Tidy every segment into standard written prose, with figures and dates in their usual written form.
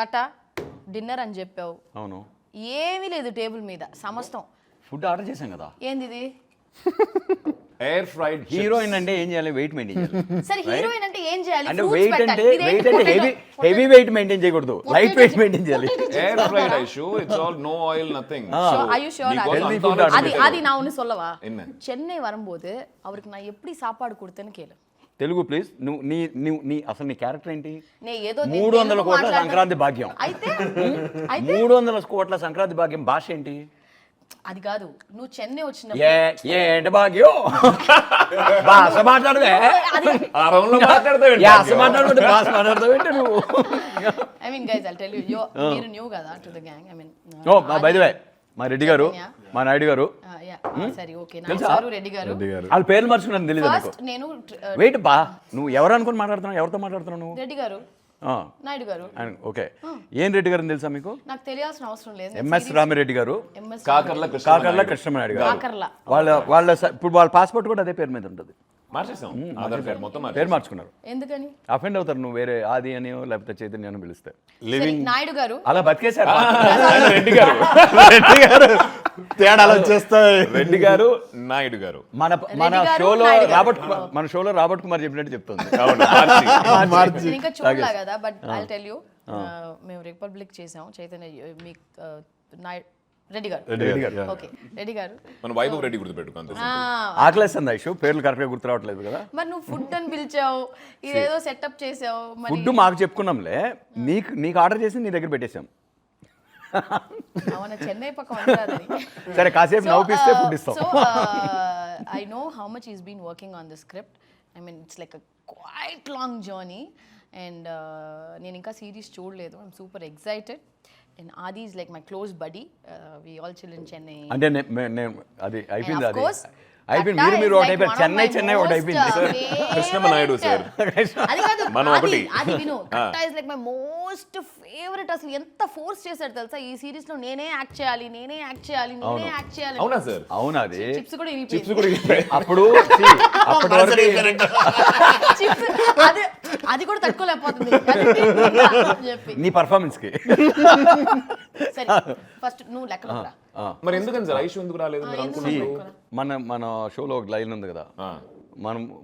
Tata dinner అని చెప్పావు. అవును. ఏమీ లేదు టేబుల్ మీద సమస్తం. ఫుడ్ ఆర్డర్ చేశాం కదా. ఏంది ఇది? ఎయిర్ ఫ్రైడ్ హీరోయిన్ అంటే ఏం చేయాలి? వెయిట్ మెయింటైన్ చేయాలి. సరే హీరోయిన్ అంటే ఏం చేయాలి? అంటే వెయిట్ అంటే హెవీ వెయిట్ మెయింటైన్ చేయకూడదు, లైట్ వెయిట్ మెయింటైన్ చేయాలి. Air fried Aishu it's all no oil nothing. Are you sure? அது நான் ஒன்னு சொல்லவா? சென்னை வரும்போது அவருக்கு நான் எப்படி சாப்பாடு கொடுத்தேன்னு கேளு. తెలుగు ప్లీజ్. నీ అసలు నీ క్యారెక్టర్ ఏంటి? 300 కోట్ల సంక్రాంతి భాగ్యం. అయితే 300 కోట్ల సంక్రాంతి భాగ్యం భాష ఏంటి? అది కాదు, నువ్వు చెన్నై వచ్చినప్పుడు ఏంటి భాగ్యం భాష మాట్లాడవే. నువ్వు I mean guys I'll tell you మీరు న్యూ కదా to the gang. I mean oh by the way మా రెడ్డి గారు, మా నాయుడు గారు. సరే ఓకే నాయుడు రెడ్డి గారు. వాళ్ళ పేర్లు మర్చుకున్నాను తెలియదు నాకు. నేను వెయిట్ బా, నువ్వు ఎవరు అనుకుని మాట్లాడుతున్నావు? ఎవరితో మాట్లాడుతున్నావు నువ్వు? రెడ్డి గారు, నాయుడు గారు. ఓకే. ఏం రెడ్డి గారు తెలుసా మీకు? నాకు తెలియాల్సిన అవసరం లేదు. ఎంఎస్ రామిరెడ్డి గారు, కాకర్ల కృష్ణమనాయుడు గారు. వాళ్ళ ఇప్పుడు వాళ్ళ పాస్పోర్ట్ కూడా అదే పేరు మీద ఉంటుంది. మార్చేసాం, ఆధార్ కార్డ్ మొత్తం పేరు మార్చుకున్నారు. ఎందుకని? అఫెండ్ అవుతారు నువ్వు వేరే ఆది అని లేకపోతే చైతన్య అని పిలిస్తే. నాయుడు గారు అలా బతికేశారు. రెడ్డి గారు తేడాలు వచ్చేస్తాయి. రెడ్డి గారు, నాయుడు గారు. మన షోలో రాబర్ట్ కుమార్ చెప్పినట్టు చెప్తుంది. నేను ఇంకా చూడలా కదా, బట్ ఐల్ టెల్ యూ. మేము రిపబ్లిక్ చేసాం, చైతన్య మీ నాయుడు రెడ్డి గారు. ఓకే రెడ్డి గారు. మన వైభవ్ రెడ్డి గుర్తుపెట్టుకుంది. ఆకలేస్తుంది ఐషు, పేర్లు కరెక్ట్ గా గుర్తు రావట్లేదు కదా. మరి నువ్వు ఫుడ్ అని పిలిచావు, ఇదేదో సెటప్ చేసావు. ఫుడ్ మాకు చెప్పుకున్నాంలే, నీకు ఆర్డర్ చేసి నీ దగ్గర పెట్టేశాం. అవునా, చెన్నై పక్క. సరే కాసేపు నవ్వుపిస్తే ఫుడ్ ఇస్తాం. So I know how much is been working on the script. I mean it's like a quite long journey. And నేను ఇంకా సిరీస్ చూడలేదు. I'm super excited. And Adi is like my close buddy. We all chill in Chennai. అంటే అది అయిపోయింది. అయిపోయింది. మీరు ఒకటి అయిపోయింది. చెన్నై ఒకటి అయిపోయింది. కృష్ణమ నాయుడు సార్. అది కాదు, మనం ఒకటి. అది విను. Katta is like my most favourite. అసలు ఎంత ఫోర్స్ చేశాడు తెలుసా ఈ సిరీస్ లో. నేనే యాక్ట్ చేయాలి. అవునా సార్? అవునా? అది చిప్స్ కూడా అప్పుడు అది కూడా తట్టుకోలేకపోతుంది నీ పర్ఫార్మెన్స్ కి. సరే ఫస్ట్ నువ్వు లెక్క. మరి ఎందుకని సార్ ఐషు ఎందుకు రాలేదు మీరు అనుకున్నారు? మన షోలో ఒక లైన్ ఉంది కదా,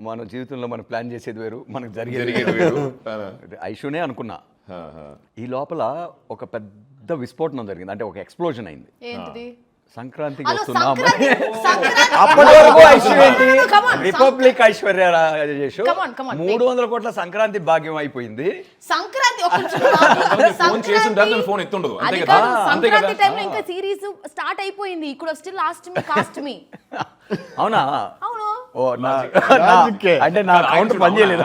మన జీవితంలో మనం ప్లాన్ చేసేది వేరు, మనకు జరిగేది వేరు. ఐషునే అనుకున్నా. ఈ లోపల ఒక పెద్ద విస్ఫోటనం జరిగింది, అంటే ఒక ఎక్స్ప్లోజన్ అయింది. ఏంటిది? సంక్రాంతికి వస్తున్నాం. అప్పటి వరకు రిపబ్లిక్ ఐశ్వర్య రాజేష్ 300 కోట్ల సంక్రాంతి భాగ్యం అయిపోయింది. సంక్రాంతి టైంలో ఇంకా సిరీస్ స్టార్ట్ అయిపోయింది. ఇక్కడ స్టిల్ కాస్ట్ మీ. అవునా? అవును. అంటే నా కౌంట్ పని చేయలేదు.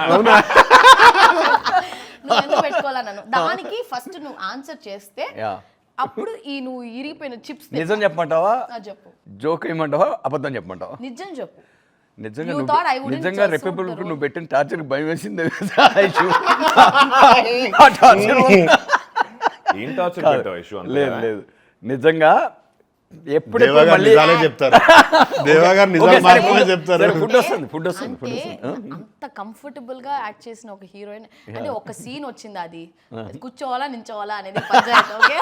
నువ్వు ఎందుకు పెట్టుకోవాలా నన్ను? దానికి ఫస్ట్ నువ్వు ఆన్సర్ చేస్తే అప్పుడు నువ్వు ఇరిగిపోయిన చిప్స్ నిజం చెప్పమంటావా, చెప్పు. జోక్ ఏమంటావా, అబద్ధం చెప్పమంటావా? నిజం చెప్పు. నిజంగా రిపబ్లిక్ నువ్వు పెట్టిన టార్చర్ భయం వేసింది. లేదు నిజంగా ఎప్పుడు చెప్తారు. ఫుడ్ వస్తుంది. అంత కంఫర్టబుల్ గా యాక్ట్ చేసిన ఒక హీరోయిన్. అంటే ఒక సీన్ వచ్చింది, అది కూర్చోవాలా నించోవాలా అనేది పంచాయతీ. ఓకే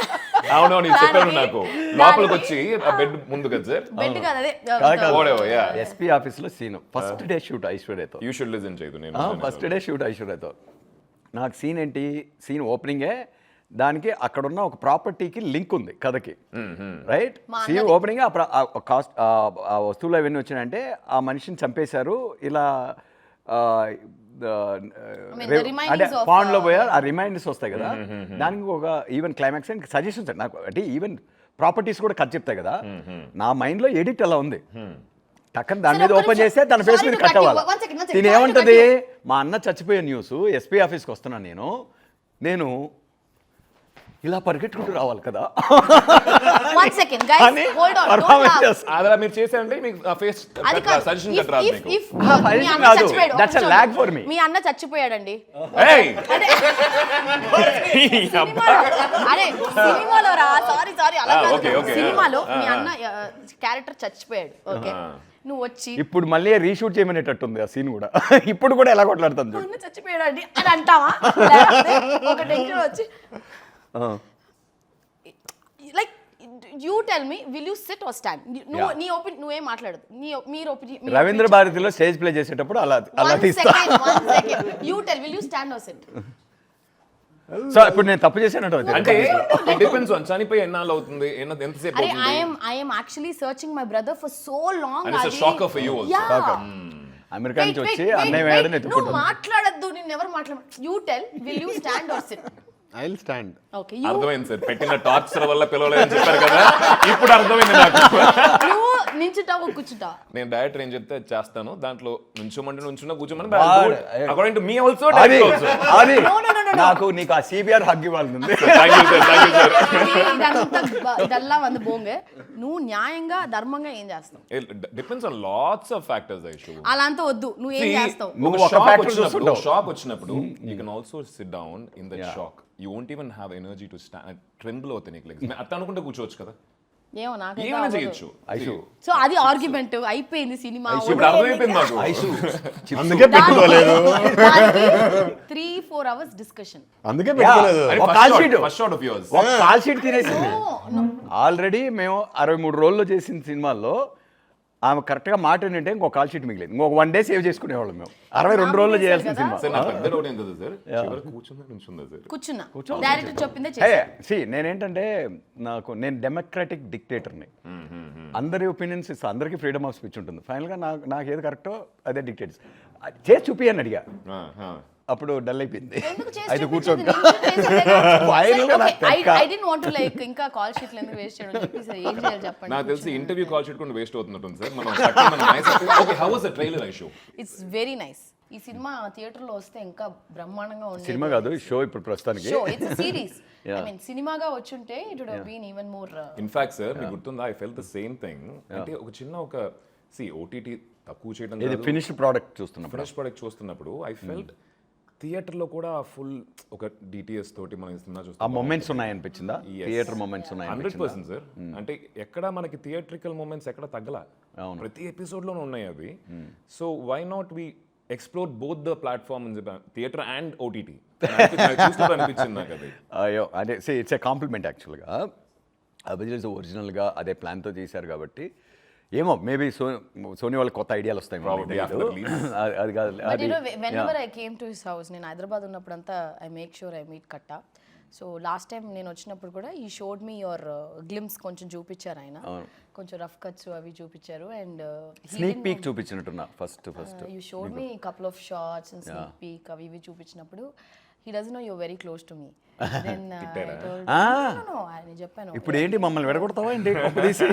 అవునవును చెప్పాను నాకు. లోపలికి వచ్చి బెడ్ ముందు కదా సార్, బెడ్ కాదు అదే ఎస్పీ ఆఫీస్ లో సీన్. ఫస్ట్ డే షూట్ ఐశ్వర్యతో. యూ షుడ్ లిసన్ చేయదు. నేను ఫస్ట్ డే షూట్ ఐశ్వర్యతో. నాకు సీన్ ఏంటి, సీన్ ఓపెనింగే దానికి అక్కడున్న ఒక ప్రాపర్టీకి లింక్ ఉంది కథకి, రైట్? సీన్ ఓపెనింగ్ ఆ వస్తువులు అవన్నీ వచ్చినాయంటే ఆ మనిషిని చంపేశారు ఇలా, అంటే పాండ్లో పోయారు, ఆ రిమైండర్స్ వస్తాయి కదా, దానికి ఒక ఈవెన్ క్లైమాక్స్ అండ్ సజెషన్స్ నాకు. అంటే ఈవెన్ ప్రాపర్టీస్ కూడా కట్ చెప్తాయి కదా. నా మైండ్లో ఎడిట్ అలా ఉంది. టక్కన దాని మీద ఓపెన్ చేస్తే తన ఫేస్ మీద కట్ అవ్వాలి. దీని ఏమంటది, మా అన్న చచ్చిపోయే న్యూస్, ఎస్పీ ఆఫీస్కి వస్తున్నాను నేను ఇలా పరిగెట్టుకుంటూ రావాలి కదా. మీరు చేశారంటే మీ అన్న చచ్చిపోయాడండి. సినిమాలో మీ అన్న క్యారెక్టర్ చచ్చిపోయాడు. ఓకే, నువ్వు వచ్చి ఇప్పుడు మళ్ళీ రీషూట్ చేయమనేటట్టుంది ఆ సీన్ కూడా. ఇప్పుడు కూడా ఎలా కొట్లాడుతుంది చచ్చిపోయాడు అని అంటావా? ఒక టెన్షన్ వచ్చి like you tell me will you sit or stand నీ ఒపీనియన్ నువ్వేం మాట్లాడదు మీరు ఒపీనియన్ రవీంద్ర భారతిలో స్టేజ్ ప్లే చేసేటప్పుడు అలా తీస్తా. You tell will you stand or sit so ఇప్పుడు నేను తప్పు చేశానంట అంటే it depends on చనిపోయి ఎన్నాళ్ళు అవుతుంది ఎంతసేపు అరే అవుతుంది. I am actually searching my brother for so long. And it's a shocker for you also. Yeah. America నుంచి Wait, వచ్చి wait, అన్నయ్య wait, వేయడం wait. ఎత్తుకుంటాను. నువ్వు మాట్లాడద్దు నేను ఎవరు you tell will you stand or sit I will stand. Okay అర్థమైంది సార్, పెట్టిన టార్చర్ వల్ల పిలవలేదని చెప్పారు కదా, ఇప్పుడు అర్థమైంది నాకు. నువ్వు నించుంటావు కూర్చుంటావు నేను డైరెక్టర్ ఏం చెప్తే అది చేస్తాను, దాంట్లో నుంచోమంటే నుంచున్నా కూర్చోమని వాడు- అకార్డింగ్ టు మీ ఆల్సో అది ఆల్సో. అది No, no, no, no, no. నాకు నీకు ఆ సిబిఆర్ హగ్ ఇవ్వాలని ఉంది. Thank you sir. ఇదంతా డల్లా వంద బోంగే నువ్వు న్యాయంగా ధర్మంగా ఏం చేస్తావు depends on lots of factors I show. అలా అంతా వద్దు నువ్వు ఏం చేస్తావు నువ్వు ఒక ఒక షాక్ factor వచ్చినప్పుడు చూస్తుంటావు. షాక్ వచ్చినప్పుడు you can also SIT down in that shock. You won't even have energy to stand, tremble అవుతాయి నీకు లెగ్స్. అట్లా అనుకుంటే కూర్చోవచ్చు కదా, ఏమో నాకైతే ఏమైనా అవ్వదు. చేయొచ్చు. ఐషు సో అది ఆర్గ్యుమెంట్ అయిపోయింది సినిమా ఇప్పుడు అర్థమైపోయింది నాకు. ఐసు అందుకే పెట్టుకోలేదు. 3-4 hours డిస్కషన్ అందుకే పెట్టుకోలేదు. ఒక call sheet first shot of yours. ఒక కాల్ షీట్ తినేసింది. ఆల్రెడీ మేము 63 రోజుల్లో చేసిన సినిమాల్లో ఆమె కరెక్ట్గా మాట ఏంటంటే ఇంకో కాల్ షీట్ మిగిలేదు. ఇంకొక 1 day సేవ్ చేసుకునేవాళ్ళం మేము. 62 రోజుల్లో చేయాల్సిన సినిమా. సార్ నా పెద్ద డౌట్ ఏం కదా సార్, చివరికి కూర్చుందా నుంచుందా సార్? కూర్చున్నా డైరెక్టర్ చెప్పిందే హే చేశా. నేనేంటంటే నేను డెమోక్రాటిక్ డిక్టేటర్ని. అందరి ఒపీనియన్స్ ఇస్తా, అందరికీ ఫ్రీడమ్ ఆఫ్ స్పీచ్ ఉంటుంది. ఫైనల్గా నాకు ఏది కరెక్టో అదే డిక్టేట్స్ చేసి చూపి అని అడిగా. అప్పుడు డల్ అయిపోయింది. ఎందుకు చేసి అయితే చూపించేది? కూర్చోక నిల్చుని చేసేదే కదా. Final గా Okay, నాకు తెక్క. I didn't want to like ఇంకా కాల్ షీట్లు ఎందుకు వేస్ట్ చేయడం అని చెప్పేసి ఏం చేయాలి చెప్పండి. నాకు తెలిసి ఇంటర్వ్యూ కాల్ షీట్ కూడా వేస్ట్ అవుతున్నట్టుంది సార్. మనం okay, how was the trailer I show? It's very nice. ఈ సినిమా థియేటర్ లో వస్తే ఇంకా బ్రహ్మాండంగా ఉండేది. సినిమా కాదు షో ఇప్పుడు ప్రస్తుతానికి. Show it's series. I mean సినిమాగా వచ్చుంటే it would have been even more. In fact sir మీకు గుర్తుందా, I felt the same thing. అంటే ఒక చిన్న ఒక ఓటీటీ తక్కువ చేయడం ఇది ఫినిష్డ్ ప్రోడక్ట్ చూస్తున్నప్పుడు ఫ్రెష్ ప్రొడక్ట్ చూస్తున్నప్పుడు ఐ ఫెల్ట్ థియేటర్లో కూడా ఫుల్ ఒక డిటిఎస్ తోటి మనం సినిమా ఆ చూస్తాం. మొమెంట్స్ ఉన్నాయనిపించిందా? Theatre moments 100% sir. అంటే ఎక్కడ మనకి థియేట్రికల్ మూమెంట్స్ ఎక్కడ తగ్గల, ప్రతి ఎపిసోడ్లోనూ ఉన్నాయి అవి. So why not we explore both the platform theatre and OTT అనిపించింది నాకు అది. అయ్యో అంటే ఇట్స్ ఏ కాంప్లిమెంట్ యాక్చువల్గా. అభిజిత్ ఒరిజినల్గా అదే ప్లాన్తో చేశారు కాబట్టి ఏమో మేబీ సోనీ వాళ్ళకి కొత్త ఐడియాలు వస్తాయి. Probably after the release. అది కాదు But అది you know, whenever I came to his house, నేను హైదరాబాద్ ఉన్నప్పుడంతా I make sure I meet Katta. So last time నేను వచ్చినప్పుడు కూడా ఈ షోడ్ మీ యువర్ గ్లిమ్స్ కొంచెం చూపించారు ఆయన, కొంచెం రఫ్ కట్స్ అవి చూపించారు. అండ్ స్నీక్ పీక్ చూపించినట్టున్నా first you showed me couple of shorts and sneak peek అవి ఇవి చూపించినప్పుడు he doesn't know you're very close to me. Then I told no, నేను చెప్పాను ఇప్పుడు ఏంటి మమ్మల్ని విడగొడతావా ఏంటి తీసి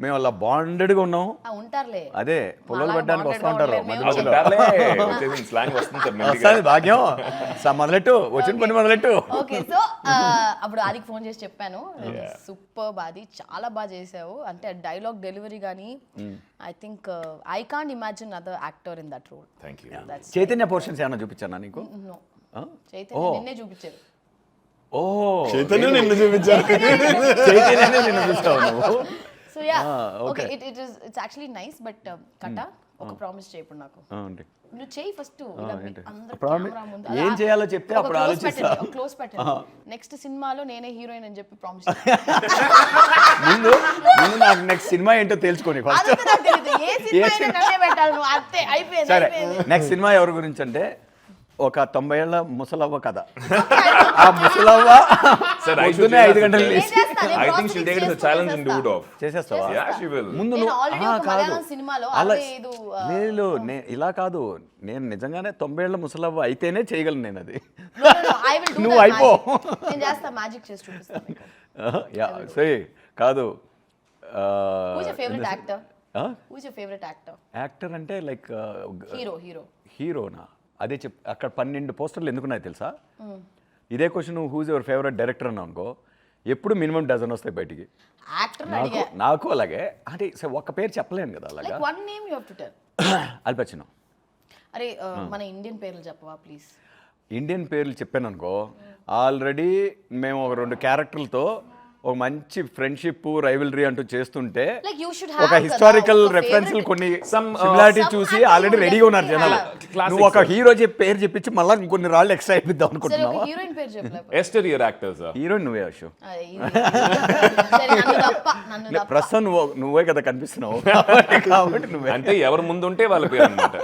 మేము అలా బాండెడ్గా ఉన్నాం. ఉంటారులే అదే పొలాలు పడ్డానికి వస్తూ ఉంటారు స్లాంగ్ వస్తుంది సార్. వస్తుంది భాగ్యం. మొదలెట్టు వచ్చిన పని మొదలెట్టు. ఓకే. సో అప్పుడు ఆదికి ఫోన్ చేసి చెప్పాను, సూపర్ బాది చాలా బాగా చేసావు అంటే డైలాగ్ డెలివరీ కానీ I think I can't imagine other actor in that role. Thank you. Chaitanya portions ఏమన్నా చూపించానా నీకు? నో చైతన్య నిన్నే చూపించారు. ఓ చైతన్య నిన్ను చూపించారు. చైతన్యనే నిన్ను చూస్తావు నువ్వు. So yeah okay it's actually nice. But కట్ట ఒక ప్రామిస్ చేయప్పుడు నాకు నువ్వు చేయి ఫస్ట్ ఏం చేయాలో చెప్తే అప్పుడు ఆలోచిస్తా. క్లోజ్ పెట్టండి. నెక్స్ట్ సినిమాలో నేనే హీరోయిన్ అని చెప్పి ప్రామిస్. ముందు నాకు నెక్స్ట్ సినిమా ఏంటో తెలుసుకోండి ఫస్ట్. సరే నెక్స్ట్ సినిమా ఎవరి గురించి అంటే ఒక 90 ఏళ్ల ముసలవ్వ కథ. ఆ ముసలవ్వ పొద్దున్నే 5 గంటలు లేచి I think she'll take it as a challenge and do it off. చేసేస్తావా? Yeah, she will. ముందు కాదు అలా లేదు ఇలా కాదు, నేను నిజంగానే 90 ఏళ్ల ముసలవ్వ అయితేనే చేయగలను నేను అది. నువ్వు అయిపో. నేను చేస్తా మ్యాజిక్ చేసి చూపిస్తాను. యా సరే కాదు. Who's your favorite actor? Who's your favorite actor? Actor అంటే లైక్ హీరోనా? అదే అక్కడ 12 పోస్టర్లు ఎందుకున్నాయి తెలుసా? ఇదే question who's your favourite director అని అనుకో, ఎప్పుడు మినిమం డజన్ వస్తాయి బయటికి. నాకు అలాగే అంటే ఒక్క పేరు చెప్పలేను కదా అలాగా. One name you have to tell. Al Pacino. అరే మన ఇండియన్ పేర్లు చెప్పవా ప్లీజ్? ఇండియన్ పేర్లు చెప్పాను అనుకో, ఆల్రెడీ మేము ఒక 2 క్యారెక్టర్లతో ఒక మంచి ఫ్రెండ్షిప్ రైవలరీ అంటూ చేస్తుంటే Like you should ఒక have హిస్టారికల్ కదా, ఒక రెఫరెన్స్ favorite- కొన్ని Some, సిమిలారిటీ some చూసి actor ఆల్రెడీ will రెడీగా ఉన్నారు definitely జనాలు have. Classics, నువ్వు ఒక sir. హీరో చెప్పి పేరు చెప్పించి మళ్ళీ ఇంకొన్ని రాళ్ళు ఎక్స్ట్రా అయిపోద్దాం సరే అనుకుంటున్నావా ఒక హీరోయిన్ పేరు చెప్పలేదు ఎస్టరియర్ యాక్టర్స్ హీరోయిన్ నువ్వే అశు సరే నన్ను తప్ప ప్రస్తుతం నువ్వే కదా కనిపిస్తున్నావు కాబట్టి నువ్వే అంటే ఎవరు ముందు ఉంటే వాళ్ళ పేరు అనమాట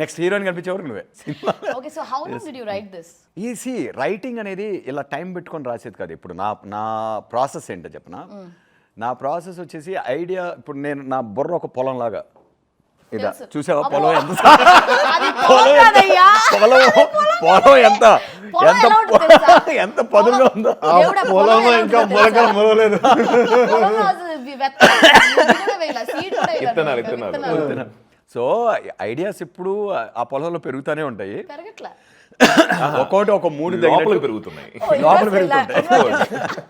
నెక్స్ట్ హీరోయిన్ కనిపించేవరకు నువ్వే cinema okay so how long did you right this EC writing అనేది ఇలా టైం పెట్టుకొని రాసేది కాదు. ఇప్పుడు నా ప్రాసెస్ ఏంటో చెప్పనా, నా ప్రాసెస్ వచ్చేసి ఐడియా, ఇప్పుడు నేను నా బుర్ర ఒక పొలం లాగా ఇదా తెలుసు. చూసావా అబ్బో. పొలం ఎంత అది పొలం ఎంత కాదయ్యా. పొలం పొలం ఎంత పొలం ఎంత ఎలా ఉంటుంది తెలుసా? ఎంత పదునుగా ఉందో దేవుడా, పొలం పొలంలో ఎలా ఇంకా ఉంటుంది మొలకలు తెలుసా? మొలవలేదు. పొలంలో అసలు ఇది కూడా వేయాల, seed కూడా వేయాల. విత్తనాలు. సో ఐడియాస్ ఇప్పుడు ఆ పొలంలో పెరుగుతూనే ఉంటాయి. పెరగట్లా. ఒక్కొక్కటి ఒక మూడు లోపల దగ్గర పెరుగుతున్నాయి. Oh, లోపల it was పెరుగుతుంటాయి.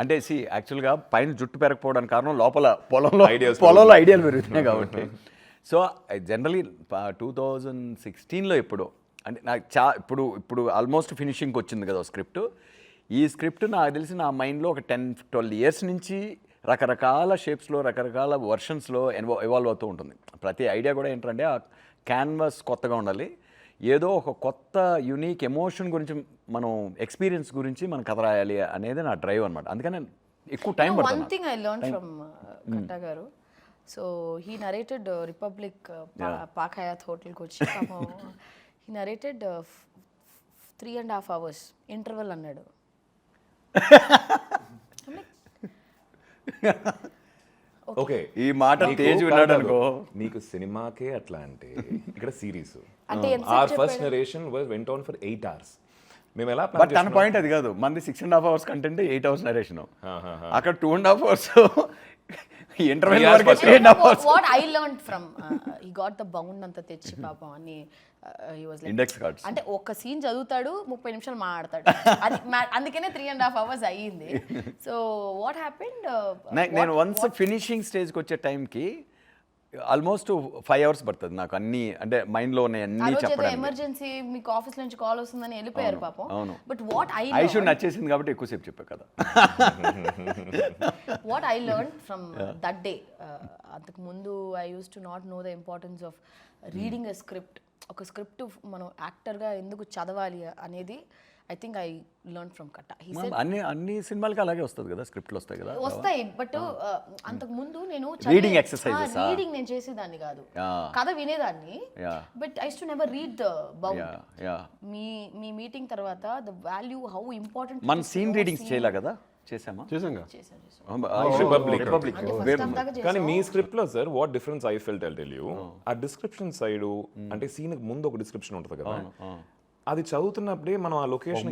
అంటే యాక్చువల్గా పైన జుట్టు పెరగకపోవడానికి కారణం లోపల పొలంలో Ideas ఐడియాలు పెరుగుతున్నాయి కాబట్టి. సో జనరలీ 2016లో ఎప్పుడో అంటే నాకు ఇప్పుడు ఆల్మోస్ట్ ఫినిషింగ్కి వచ్చింది కదా స్క్రిప్ట్. ఈ స్క్రిప్ట్ నాకు తెలిసి నా మైండ్లో ఒక 10-12 ఇయర్స్ నుంచి రకరకాల షేప్స్లో రకరకాల వర్షన్స్లో ఎవాల్వ్ అవుతూ ఉంటుంది. ప్రతి ఐడియా కూడా ఏంటంటే ఆ క్యాన్వాస్ కొత్తగా ఉండాలి, ఏదో ఒక కొత్త యునీక్ ఎమోషన్ గురించి మనం ఎక్స్పీరియన్స్ గురించి మనం కథ రాయాలి అనేది నా డ్రైవ్ అనమాట. అందుకని ఎక్కువ టైం One పడుతుంది. thing I learned from Katta garu. So he narrated Republic Pak Hayat Hotel కి వచ్చి పాపం he narrated 3.5 hours interval అన్నాడు. ఓకే ఈ మాట తేజ్ విన్నాడు అనుకో. నీకు సినిమాకే అట్లా అంటే ఇక్కడ సిరీస్ అంటే our first narration went on for 8 hours. మేము ఎలా బట్ తన పాయింట్ అది కాదు, మంది 6.5 hours కంటెంట్ 8 hours నరేషన్, అక్కడ 2.5 hours ఇంటర్వెల్ Yes, వరకు first 3.5 hours What I learned from he got the bound అంతా తెచ్చి పాపం అని he was like index cards. అంటే ఒక సీన్ చదువుతాడు 30 నిమిషాలు మాట్లాడతాడు. అది అందుకనే 3.5 hours అయ్యింది. సో వాట్ హ్యాపెండ్ నేను వన్స్ ఫినిషింగ్ స్టేజ్కి వచ్చే టైంకి ఆల్మోస్ట్ 5 hours పడుతుంది నాకు అన్ని, అంటే మైండ్లో ఉన్నాయి అన్నీ చెప్పడానికి. ఎమర్జెన్సీ మీకు ఆఫీస్ నుంచి కాల్ వస్తుందని వెళ్ళిపోయారు పాపం. అవును. బట్ వాట్ ఐషు నచ్చేసింది కాబట్టి ఎక్కువసేపు చెప్పా కదా. What I learn from that day, అంతకు ముందు I use to not know the importance of reading a script. ఒక స్క్రిప్ట్ మనం యాక్టర్గా ఎందుకు చదవాలి అనేది I think I learn from కట్ట. అన్ని సినిమాలకి అలాగే వస్తుంది కదా, స్క్రిప్ట్లు వస్తాయి కదా. వస్తాయి బట్ అంతకు ముందు నేను Reading exercises, రీడింగ్ నేను చేసేదాన్ని కాదు, కథ వినేదాన్ని. Yeah. But I to never read the bound. Yeah me meeting తర్వాత ద వాల్యూ హౌ ఇంపార్టెంట్ మన సీన్ రీడింగ్స్ చేయలే కదా, చేసామా? చేసాంగా. రిపబ్లిక్. వేరు. కానీ మీ స్క్రిప్ట్ లో sir what difference I felt I tell you, ఆ డిస్క్రిప్షన్ సైడ్ అంటే సీన్ ముందు ఒక డిస్క్రిప్షన్ ఉంటుంది కదా, అది చదువుతున్నప్పుడే మనం ఆ లొకేషన్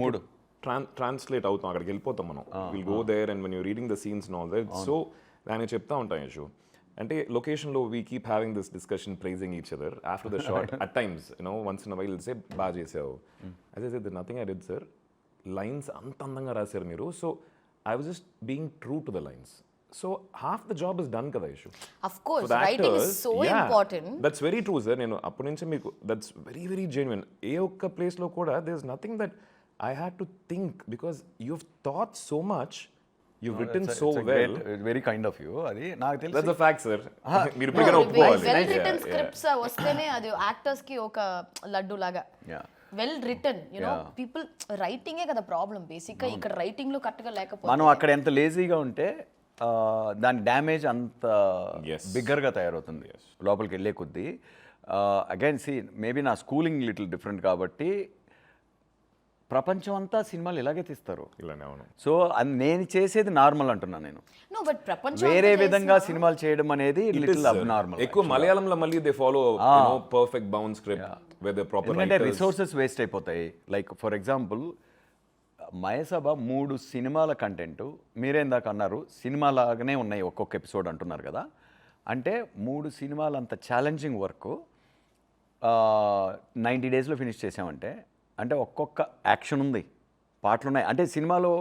ట్రాన్స్లేట్ అవుతాం, అక్కడికి వెళ్ళిపోతాం మనం. Will go there and when you reading the scenes and all that. So దాన్ని చెప్తా ఉంటాం యశు, అంటే లొకేషన్లో we keep having this discussion praising each other after the shot. At times once in while say బాగా చేసావు, అదే say nothing I did sir, lines అంత అందంగా రాశారు మీరు. So I was just being true to the lines. So half the job is done కదా Yashu. Of course writing is so important. That's very true sir. నేను అప్పటి నుంచి మీకు that's very very genuine. ఏ ఒక్క ప్లేస్లో కూడా there is nothing that I had to think, because you thought so much, you written so well. Very kind of you, అది నాకు తెలుసు. That's a fact sir. మీరు ఇప్పటికైనా ఒప్పుకోవాలి. వెల్ రిటన్ స్క్రిప్ట్స్ వస్తేనే అది యాక్టర్స్ కి ఒక లడ్డు లాగా. వెల్ రిటన్ పీపుల్ రైటింగే కదా ప్రాబ్లం బేసిక్ గా. ఇక్కడ రైటింగ్ లో కరెక్ట్ గా లేకపోతే మనం అక్కడ ఎంత లేజీగా ఉంటే దాని డ్యామేజ్ అంత బిగ్గర్గా తయారవుతుంది లోపలికి వెళ్ళే కొద్దీ. అగైన్ సి మేబీ నా స్కూలింగ్ లిటిల్ డిఫరెంట్ కాబట్టి ప్రపంచం అంతా సినిమాలు ఇలాగే తీస్తారు. ఇలానే అవును. సో నేను చేసేది నార్మల్ అంటున్నాను నేను. నో బట్ ప్రపంచం వేరే విధంగా సినిమాలు చేయడం అనేది లిటిల్ అబ్నార్మల్. ఎక్కువ మలయాళంలో మళ్ళీ they follow perfect bound script with the proper ఎందుకంటే రిసోర్సెస్ వేస్ట్ అయిపోతాయి. లైక్ ఫర్ ఎగ్జాంపుల్ మయసభ 3 సినిమాల కంటెంట్ మీరేందాక అన్నారు సినిమా లాగానే ఉన్నాయి ఒక్కొక్క ఎపిసోడ్ అంటున్నారు కదా, అంటే 3 సినిమాలు అంత ఛాలెంజింగ్ వర్క్ 90 daysలో ఫినిష్ చేసామంటే, అంటే ఒక్కొక్క యాక్షన్ ఉంది, పాటలు ఉన్నాయి. అంటే సినిమాలో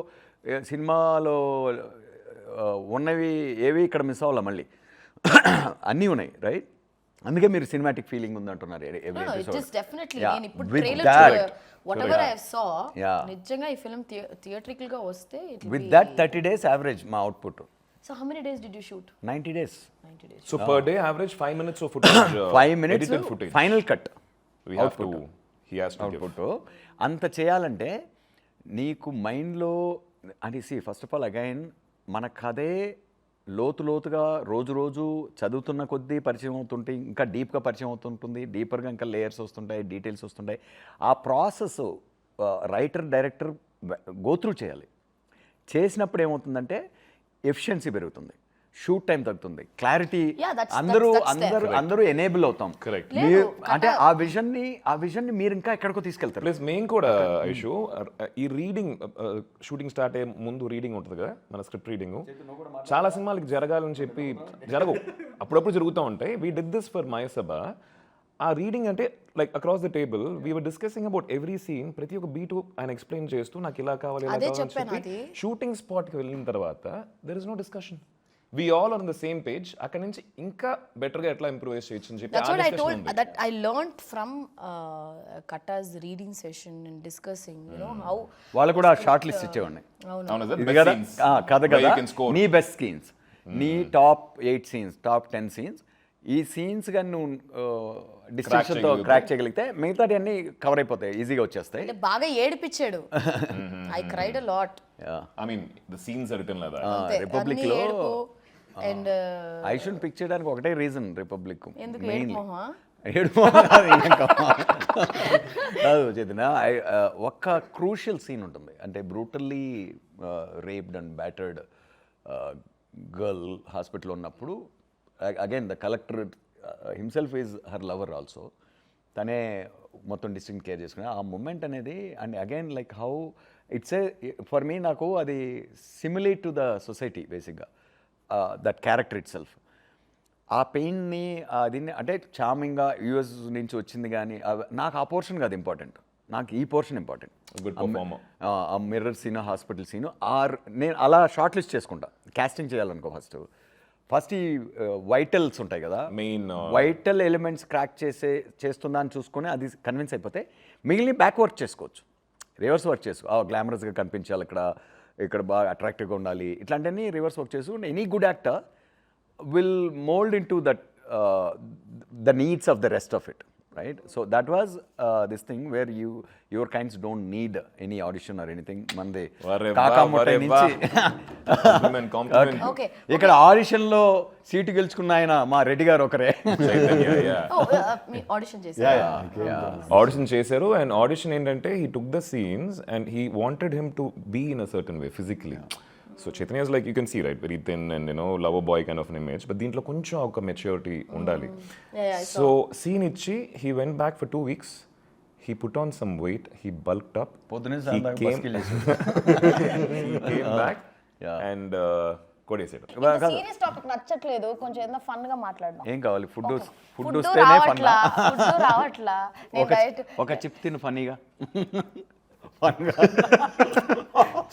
ఉన్నవి ఏవి ఇక్కడ మిస్ అవ్వాలా, మళ్ళీ అన్నీ ఉన్నాయి రైట్. అందుకే మీరు సినిమాటిక్ ఫీలింగ్ ఉంది అంటున్నారు every it episode is definitely Yeah, నేను ఇప్పుడు with trailer that- whatever I saw Yeah. నిజంగా ఈ ఫిల్మ్ థియేట్రికల్ గా వస్తే it with that 30 days average మా output so how many days did you shoot 90 days 90 days So per day average 5 minutes of footage. 5 minutes edited footage. Final cut We have to. He has to give. Output అంత చేయాలంటే నీకు మైండ్లో అని first of all again మన కథే లోతుగా రోజు చదువుతున్న కొద్దీ పరిచయం అవుతుంటే ఇంకా డీప్గా పరిచయం అవుతుంటుంది, డీపర్గా ఇంకా లేయర్స్ వస్తుంటాయి, డీటెయిల్స్ వస్తుంటాయి. ఆ ప్రాసెస్ రైటర్ డైరెక్టర్ గోత్రూ చేయాలి. చేసినప్పుడు ఏమవుతుందంటే ఎఫిషియన్సీ పెరుగుతుంది, షూట్ టైం తగ్గుతుంది, క్లారిటీ, Yeah, that's అందరూ ఎనేబుల్ అవుతాం. Correct. అంటే ఆ విజన్ని మీరు ఇంకా ఎక్కడికో తీసుకెళ్తారు. ప్లస్ మేము కూడా ఐషు ఈ రీడింగ్ షూటింగ్ స్టార్ట్ అయ్యే ముందు రీడింగ్ ఉంటుంది కదా, మన స్క్రిప్ట్ రీడింగ్ చాలా సినిమాలకి జరగాలని చెప్పి జరగవు, అప్పుడప్పుడు జరుగుతూ ఉంటాయి. We did this for Mayasabha. ఆ రీడింగ్ అంటే like across the table we are discussing about every scene, ప్రతి ఒక్క బీటు ఆయన ఎక్స్ప్లెయిన్ చేస్తూ నాకు ఇలా కావాలి ఇలా అదే కావాలని చెప్పాను చెప్పి అది. షూటింగ్ స్పాట్కి వెళ్ళిన తర్వాత there is no discussion. We all are on the same page. అక్కడ నుంచి ఇంకా బెటర్గా ఎట్లా ఇంప్రూవైజ్ చేయొచ్చు అని చెప్పి That's what I discussion told, ఉంది. that I learned from Katta's reading session and discussing, you know, how వాళ్ళు కూడా షార్ట్ లిస్ట్ ఇచ్చేవాడిని. అవునా సార్? ఇది Best కదా scenes. కథ Where కదా you can score. నీ బెస్ట్ సీన్స్, నీ టాప్ 8 సీన్స్, టాప్ 10 సీన్స్, ఈ సీన్స్ కానీ నువ్వు డిస్ట్రిక్షన్తో క్రాక్ చేయగలిగితే మిగతాటి అన్నీ కవర్ అయిపోతాయి, ఈజీగా వచ్చేస్తాయి. అంటే బాగా ఏడిపించాడు. I cried a lot. I mean, the scenes are written like that. అంతే, రిపబ్లిక్ అన్ని లో ఏడుపు and ఐ షుడ్ పిక్ చేయడానికి ఒకటే రీజన్ రిపబ్లిక్ ఎందుకు ఏడుమోహమా? కాదు చేతిన ఒక్క క్రూషియల్ సీన్ ఉంటుంది, అంటే brutally raped and battered girl హాస్పిటల్లో ఉన్నప్పుడు again the collector himself is her lover also, తనే మొత్తం డిస్ట్రిక్ట్ కేర్ చేసుకునే ఆ మూమెంట్ అనేది. And again like how it's A for me, నాకు అది సిమిలేట్ టు ద సొసైటీ బేసిక్గా, దట్ క్యారెక్టర్ ఇట్ సెల్ఫ్. ఆ పెయిన్ని దీన్ని అంటే చామింగ్గా యూఎస్ నుంచి వచ్చింది కానీ నాకు ఆ పోర్షన్ కాదు ఇంపార్టెంట్, నాకు ఈ పోర్షన్ ఇంపార్టెంట్. Good performer. ఆ మిర్రర్ సీను, హాస్పిటల్ సీను, నేను అలా షార్ట్ లిస్ట్ చేసుకుంటా. క్యాస్టింగ్ చేయాలనుకో ఫస్ట్ ఈ వైటల్స్ ఉంటాయి కదా, మెయిన్ వైటల్ ఎలిమెంట్స్ క్రాక్ చేస్తుందా అని చూసుకొని అది కన్విన్స్ అయిపోతే మిగిలిన బ్యాక్ వర్క్ చేసుకోవచ్చు, రివర్స్ వర్క్ చేసుకో, గ్లామరస్గా కనిపించాలి, ఇక్కడ బాగా అట్రాక్టివ్గా ఉండాలి, ఇట్లాంటివన్నీ రివర్స్ వర్క్ చేసుకుంటే any good actor will mould in to that the needs of the rest of it, right? So that was this thing where your kinds don't need any audition or anything. Mande కాకా ముట్టై నుంచి compliment. Okay. ఇక్కడ audition లో seat గెలుచుకున్న ఆయన మా రెడ్డి గారు ఒకరే. Oh, మీ audition చేశారు. ఆడిషన్ చేశారు. అండ్ ఆడిషన్ ఏంటంటే he took the scenes and he wanted him to be in a certain way physically. So Chaitanya is like you can see right very thin and love boy kind of image, but దీంట్లో కొంచెం ఒక maturity ఉండాలి. So scene ఇచ్చి he went back for 2 weeks, he put on some weight, he bulked up, he came back and కొడేసాడు. Serious topic నచ్చట్లేదు, కొంచెం ఏదైనా fun గా మాట్లాడదాం. ఏం కావాలి? ఫుడ్ ఫుడ్ వస్తేనే ఫన్. రావట్లా. నేను డైరెక్ట్ ఒక చిప్ తిను ఫన్నీగా.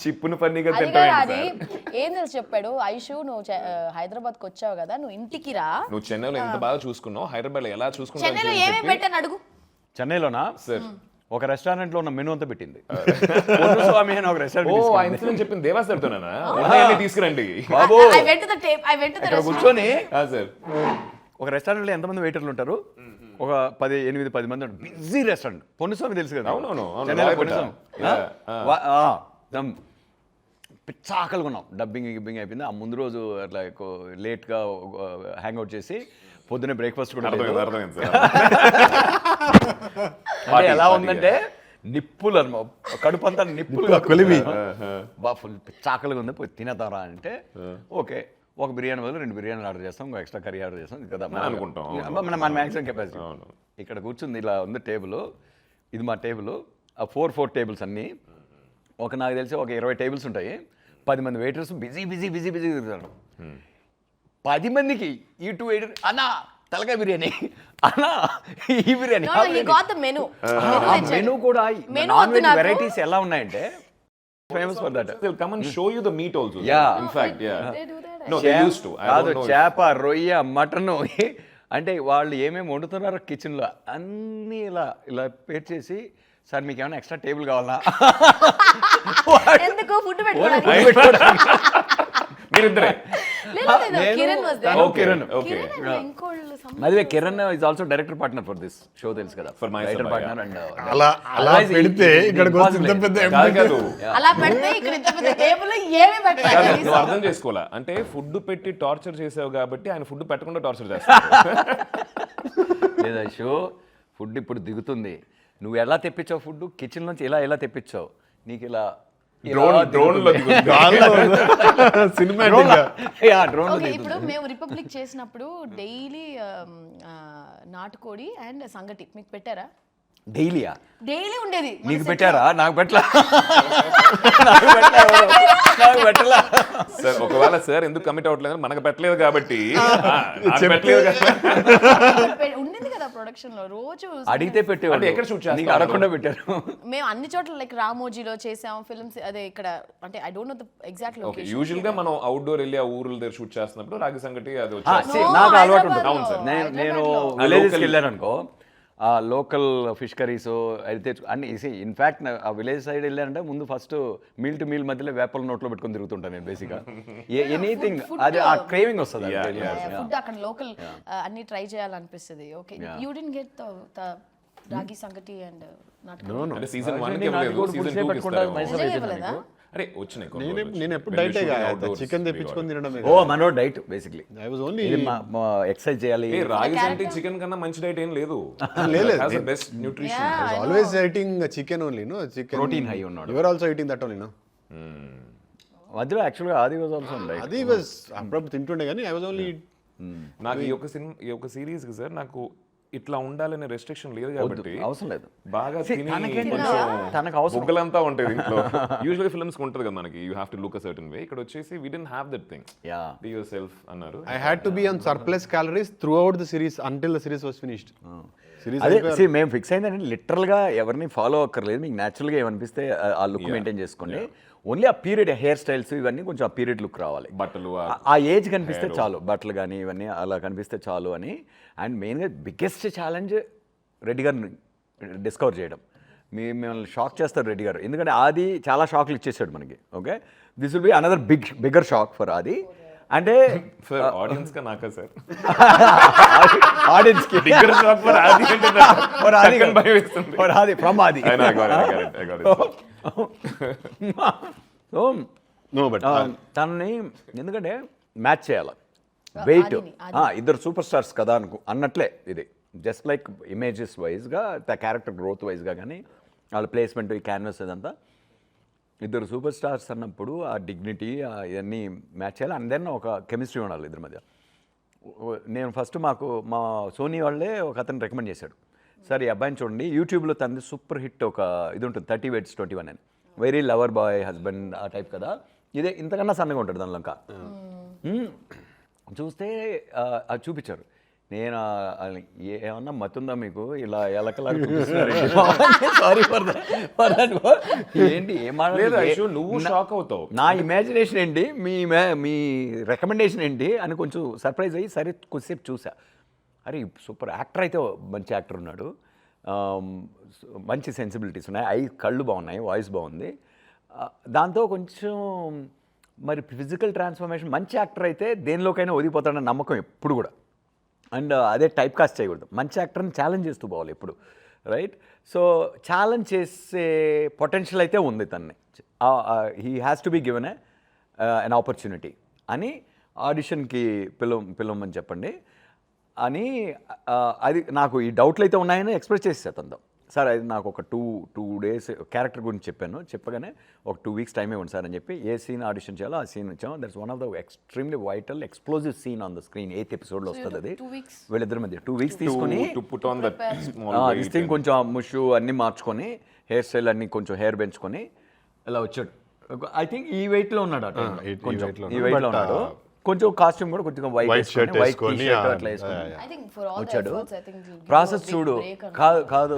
చిప్పును పన్నీగా అది తింటావు అది ఏం తెలుసు చెప్పాడు, ఐషు నువ్వు హైదరాబాద్కి వచ్చావు కదా, నువ్వు ఇంటికి రా, నువ్వు చెన్నైలో ఎంత బాగా చూసుకున్నావు, హైదరాబాద్ లో ఎలా చెన్నైలో ఏమేమి చూసుకుంటావు పెట్టాను అడుగు. చెన్నైలోనా సార్? ఒక రెస్టారెంట్ లో ఉన్న మెనూ అంతా పెట్టింది. స్వామి అని ఒక ఓ రెస్టారెంట్ ఆ ఇన్సిడెంట్ చెప్పింది దేవాసరితోనా? తీసుకురండి బాబు. I went to the ఇక్కడ కూర్చొని సార్. ఒక రెస్టారెంట్ లో ఎంతమంది వెయిటర్లు ఉంటారు? ఒక 8-10 మంది ఉంటారు. Busy restaurant. పొన్నుస్వామి తెలుసు కదా? అవునవును. చెన్నైలో పొన్నుస్వామి. పిచ్చా ఆకలిగా ఉన్నాం. గిబ్బింగ్ అయిపోయింది. ఆ ముందు రోజు అట్లా లేట్గా హ్యాంగ్ అవుట్ చేసి పొద్దున్నే బ్రేక్ఫాస్ట్ కూడా అర్థమైంది సార్. అంటే ఎలా ఉందంటే నిప్పులు అనమాట, కడుపు అంతా నిప్పులుగా కొలిమి. బా ఫుల్ పిచ్చాకలుగా ఉంది, పోయి తినేద్దారా అంటే ఓకే, ఒక బిర్యానీ బదులు 2 బిర్యానీలు ఆర్డర్ చేస్తాం, ఇంకో ఎక్స్ట్రా కర్రీ ఆర్డర్ చేస్తాం కదా అనుకుంటాం. మన మ్యాక్సిమం కెపాసిటీ. ఇక్కడ కూర్చుంది, ఇలా ఉంది టేబుల్, ఇది మా టేబుల్. ఆ 4 టేబుల్స్ అన్నీ ఒక నాకు తెలిసి ఒక 20 టేబుల్స్ ఉంటాయి. 10 మంది వెయిటర్స్ బిజీ తిరుగుతారు. 10 మందికి ఈ 2 వెయిటర్ అన్నా తలకాయ బిర్యానీ, అన్నా ఈ బిర్యానీ. మెనూ కూడా నాన్ వెజ్ వెరైటీస్ ఎలా ఉన్నాయంటే famous for that. They'll come and show you the meat also. Yeah. In fact, yeah. They do that. No, they used to. I కాదు, don't know. చేప, రొయ్య, మటన్, అంటే వాళ్ళు ఏమేమి వండుతున్నారో కిచెన్లో అన్నీ ఇలా ఇలా పేర్ చేసి సార్ మీకు ఏమైనా ఎక్స్ట్రా టేబుల్ కావాలా ఎందుకు ఫుడ్ పెట్టుకోవడానికి మీరిద్దరే Kiran was there. Okay okay Kiran and ఇంకోళ్ళు మధ్య Kiran is also director partner for this show తెలుసు కదా For my writer Sabha, partner and అలా పెడితే ఇక్కడికి వచ్చి ఇంత పెద్ద కాదు అలా పెడితే ఇక్కడ ఇంత పెద్ద టేబుల్ ఏమీ కాదు, పెట్టాలి నువ్వు అర్థం చేసుకోవాలా అంటే ఫుడ్ పెట్టి టార్చర్ చేసావు కాబట్టి ఆయన ఫుడ్ పెట్టకుండా టార్చర్ చేస్తాడు లేదా షో ఫుడ్ ఇప్పుడు దిగుతుంది నువ్వు ఎలా తెప్పించావు ఫుడ్ కిచెన్ నుంచి ఇలా తెప్పించావు నీకు ఇలా డ్రోన్ లో సినిమాటిక్ డ్రోన్ ఓకే ఇప్పుడు మేము రిపబ్లిక్ చేసినప్పుడు డైలీ నాటుకోడి అండ్ సంగటి మీకు పెట్టారా డైలీయా డైలీ ఉండేది మన నీకు set పెట్టారా నాకు పెట్టలా నాకు పెట్టలా సార్ ఒకవేళ సార్ ఎందుకు కమిట్ అవ్వట్లేదు మనకు పెట్టలేదు కాబట్టి నాకు పెట్టలేదు కాబట్టి లో ఉండింది కదా ప్రొడక్షన్ లో రోజు అడిగితే పెట్టేవాడు అంటే ఎక్కడ shoot చేస్తారు? నీకు అడగకుండా పెట్టారు మేము అన్ని చోట్ల లైక్ రామోజీలో చేసాం ఫిల్మ్స్ అదే ఇక్కడ అంటే I don't know the exact okay location usual గా మనం అవుట్డోర్ వెళ్ళి ఆ ఊర్ల దగ్గర షూట్ చేస్తున్నప్పుడు రాగి సంగటి అది ఆ, వచ్చేస్తుంది see, No, నాకు అలవాటు ఉంటుంది హైదరాబాద్లో. అవును సార్. నేను హైదరాబాద్లో. విలేజెస్కి వెళ్ళాను అనుకో ఆ లోకల్ ఫిష్ కర్రీస్ అయితే అన్ని ఇన్ఫ్యాక్ట్ ఆ విలేజ్ సైడ్ వెళ్ళానంటే ముందు ఫస్ట్ మీల్ టు మీల్ మధ్యలో వేపల నోట్లో పెట్టుకొని తిరుగుతుంటాను నేను బేసిక్గా ఎనీథింగ్ అది ఆ క్రేవింగ్ వస్తుంది ఫుడ్ అక్కడ లోకల్ అన్ని ట్రై చేయాలనిపిస్తుంది okay you did get the రాగి సంగటి అండ్ నాటుకోడి అంటే సీజన్ 1 Actually, కి నాకు ఇవ్వలేదు కూడా సీజన్ పులిసే 2 కి పెట్టుకుంటా, ఇస్తారు మైసూర్ నిజంగా అయిపోయింది ఇవ్వలేదా? నీకు. అరే వచ్చినాయి కొన్ని రోజులు. నేను ఎప్పుడు When we డైటే shooting outdoors, చికెన్ we తెప్పించుకొని got it. తినడమే ఓ mono diet basically I was only exercise చేయాలి ఏ రాగి సంగటి చికెన్ కన్నా మంచి డైట్ ఏం లేదు లేదు. Best nutrition always eating chicken only no chicken Protein high ఉన్నాడు. Your also eating that only no మధ్యలో యాక్చువల్గా ఆది వాజ్ ఆల్సో డైట్ అది వాజ్ అప్పుడప్పుడు తింటుండే కానీ ఐ వాజ్ ఓన్లీ నాకు ఈ యొక్క సిరీస్ కి సార్ నాకు ఇట్లా ఉండాలనే రెస్ట్రిక్షన్ లేదు కాబట్టి అవసరం లేదు బాగా See, తిని తనకేంటి కొంచెం తనకు అవసరం. బుగ్గలంతా ఉంటాయి ఇంట్లో యూజువల్ ఫిల్మ్స్ ఉంటుంది కదా మనకి you have to look a certain way ఇక్కడ వచ్చేసి we didn't have that thing yeah be yourself అన్నారు I had to be on surplus calories throughout the series until the series was finished series అదే see, మేము fix అయిందంటే లిటరల్గా ఎవరిని follow అక్కర్లేదు మీకు న్యాచురల్గా ఏమనిపిస్తే ఆ లుక్ మెయింటైన్ చేసుకోండి ఓన్లీ ఆ పీరియడ్ హెయిర్ స్టైల్స్ ఇవన్నీ కొంచెం ఆ పీరియడ్ లుక్ రావాలి బట్టలు ఆ ఏజ్ కనిపిస్తే చాలు బట్టలు కానీ ఇవన్నీ అలా కనిపిస్తే చాలు అని అండ్ మెయిన్గా బిగ్గెస్ట్ ఛాలెంజ్ రెడ్డి గారిని డిస్కవర్ చేయడం మిమ్మల్ని షాక్ చేస్తారు రెడ్డి గారు ఎందుకంటే ఆది చాలా షాక్లు ఇచ్చేసాడు మనకి okay this will be another bigger shock for ఆది అంటే సార్ ఆడియన్స్ గా నాకా సార్ ఆడియన్స్కి బిగ్గర్ షాక్ ఫర్ ఆది అంటే For ఆది టక్కని భయం వేస్తుంది For ఆది ఫ్రమ్ ఆది I know, I got it. So no but తనని ఎందుకంటే మ్యాచ్ చేయాలి వెయిట్ ఆదిని, ఇద్దరు సూపర్ స్టార్స్ కదా అన్నట్లే ఇది జస్ట్ లైక్ ఇమేజెస్ వైజ్గా ద క్యారెక్టర్ గ్రోత్ వైజ్గా కానీ వాళ్ళ ప్లేస్మెంట్ ఈ క్యాన్వస్ ఇదంతా ఇద్దరు సూపర్ స్టార్స్ అన్నప్పుడు ఆ డిగ్నిటీ ఇవన్నీ మ్యాచ్ చేయాలి అండ్ దెన్ ఒక కెమిస్ట్రీ ఉండాలి ఇద్దరి మధ్య నేను ఫస్ట్ మా సోనీ వాళ్ళే ఒక అతను రికమెండ్ చేశాడు సార్ ఈ అబ్బాయిని చూడండి యూట్యూబ్లో తనది సూపర్ హిట్ ఒక ఇది ఉంటుంది 30 Weights 21 అని వెరీ లవర్ బాయ్ హస్బెండ్ ఆ టైప్ కదా ఇదే ఇంతకన్నా సన్నగా ఉంటాడు దానిలో ఇంకా చూస్తే అది చూపించారు నేను ఏమన్నా మతుందా మీకు ఇలా ఎలకలాగా సారీ ఫర్ దట్ ఏంటి లేదు ఐషు నువ్వు షాక్ అవుతావు నా ఇమాజినేషన్ ఏంటి మీ రికమెండేషన్ ఏంటి అని కొంచెం సర్ప్రైజ్ అయ్యి సరే కొద్దిసేపు చూసా అరే సూపర్ యాక్టర్ అయితే మంచి యాక్టర్ ఉన్నాడు మంచి సెన్సిబిలిటీస్ ఉన్నాయి కళ్ళు బాగున్నాయి వాయిస్ బాగుంది దాంతో కొంచెం మరి ఫిజికల్ ట్రాన్స్ఫర్మేషన్ మంచి యాక్టర్ అయితే దేనిలోకైనా ఒదిగిపోతాడన్న నమ్మకం ఎప్పుడు కూడా అండ్ అదే టైప్ కాస్ట్ చేయకూడదు మంచి యాక్టర్ని ఛాలెంజ్ చేస్తూ పోవాలి ఎప్పుడు రైట్ సో ఛాలెంజ్ చేసే పొటెన్షియల్ అయితే ఉంది తన్ని he has to be given an opportunity అని ఆడిషన్కి పిలవమని చెప్పండి అని అది నాకు ఈ డౌట్లు అయితే ఉన్నాయని ఎక్స్ప్రెస్ చేసేది తనతో సార్ అది నాకు ఒక టూ డేస్ క్యారెక్టర్ గురించి చెప్పగానే ఒక 2 weeks టైం ఇవ్వండి సార్ అని చెప్పి ఏ సీన్ ఆడిషన్ చేయాలో ఆ సీన్ ఇచ్చాము that's one of the extremely vital explosive scene on the screen 8th episodeలో వస్తుంది అది 2 weeks వీళ్ళిద్దరి మధ్య 2 weeks తీసుకొని to put on that small this thing కొంచెం ముషు అన్నీ మార్చుకొని హెయిర్ స్టైల్ అన్నీ కొంచెం హెయిర్ పెంచుకొని ఇలా వచ్చాడు ఐ థింక్ ఈ వెయిట్లో ఉన్నాడు అటు కొంచెం ఈ వెయిట్లో ఉన్నాడు కొంచెం కాస్ట్యూమ్ కూడా కొంచెం వైట్ shirt వైట్ వేసుకొని, టీ-షర్ట్ అట్లా వేసుకొని I think for all the వచ్చాడు efforts, I think it'll give process you a big చూడు break and- కాదు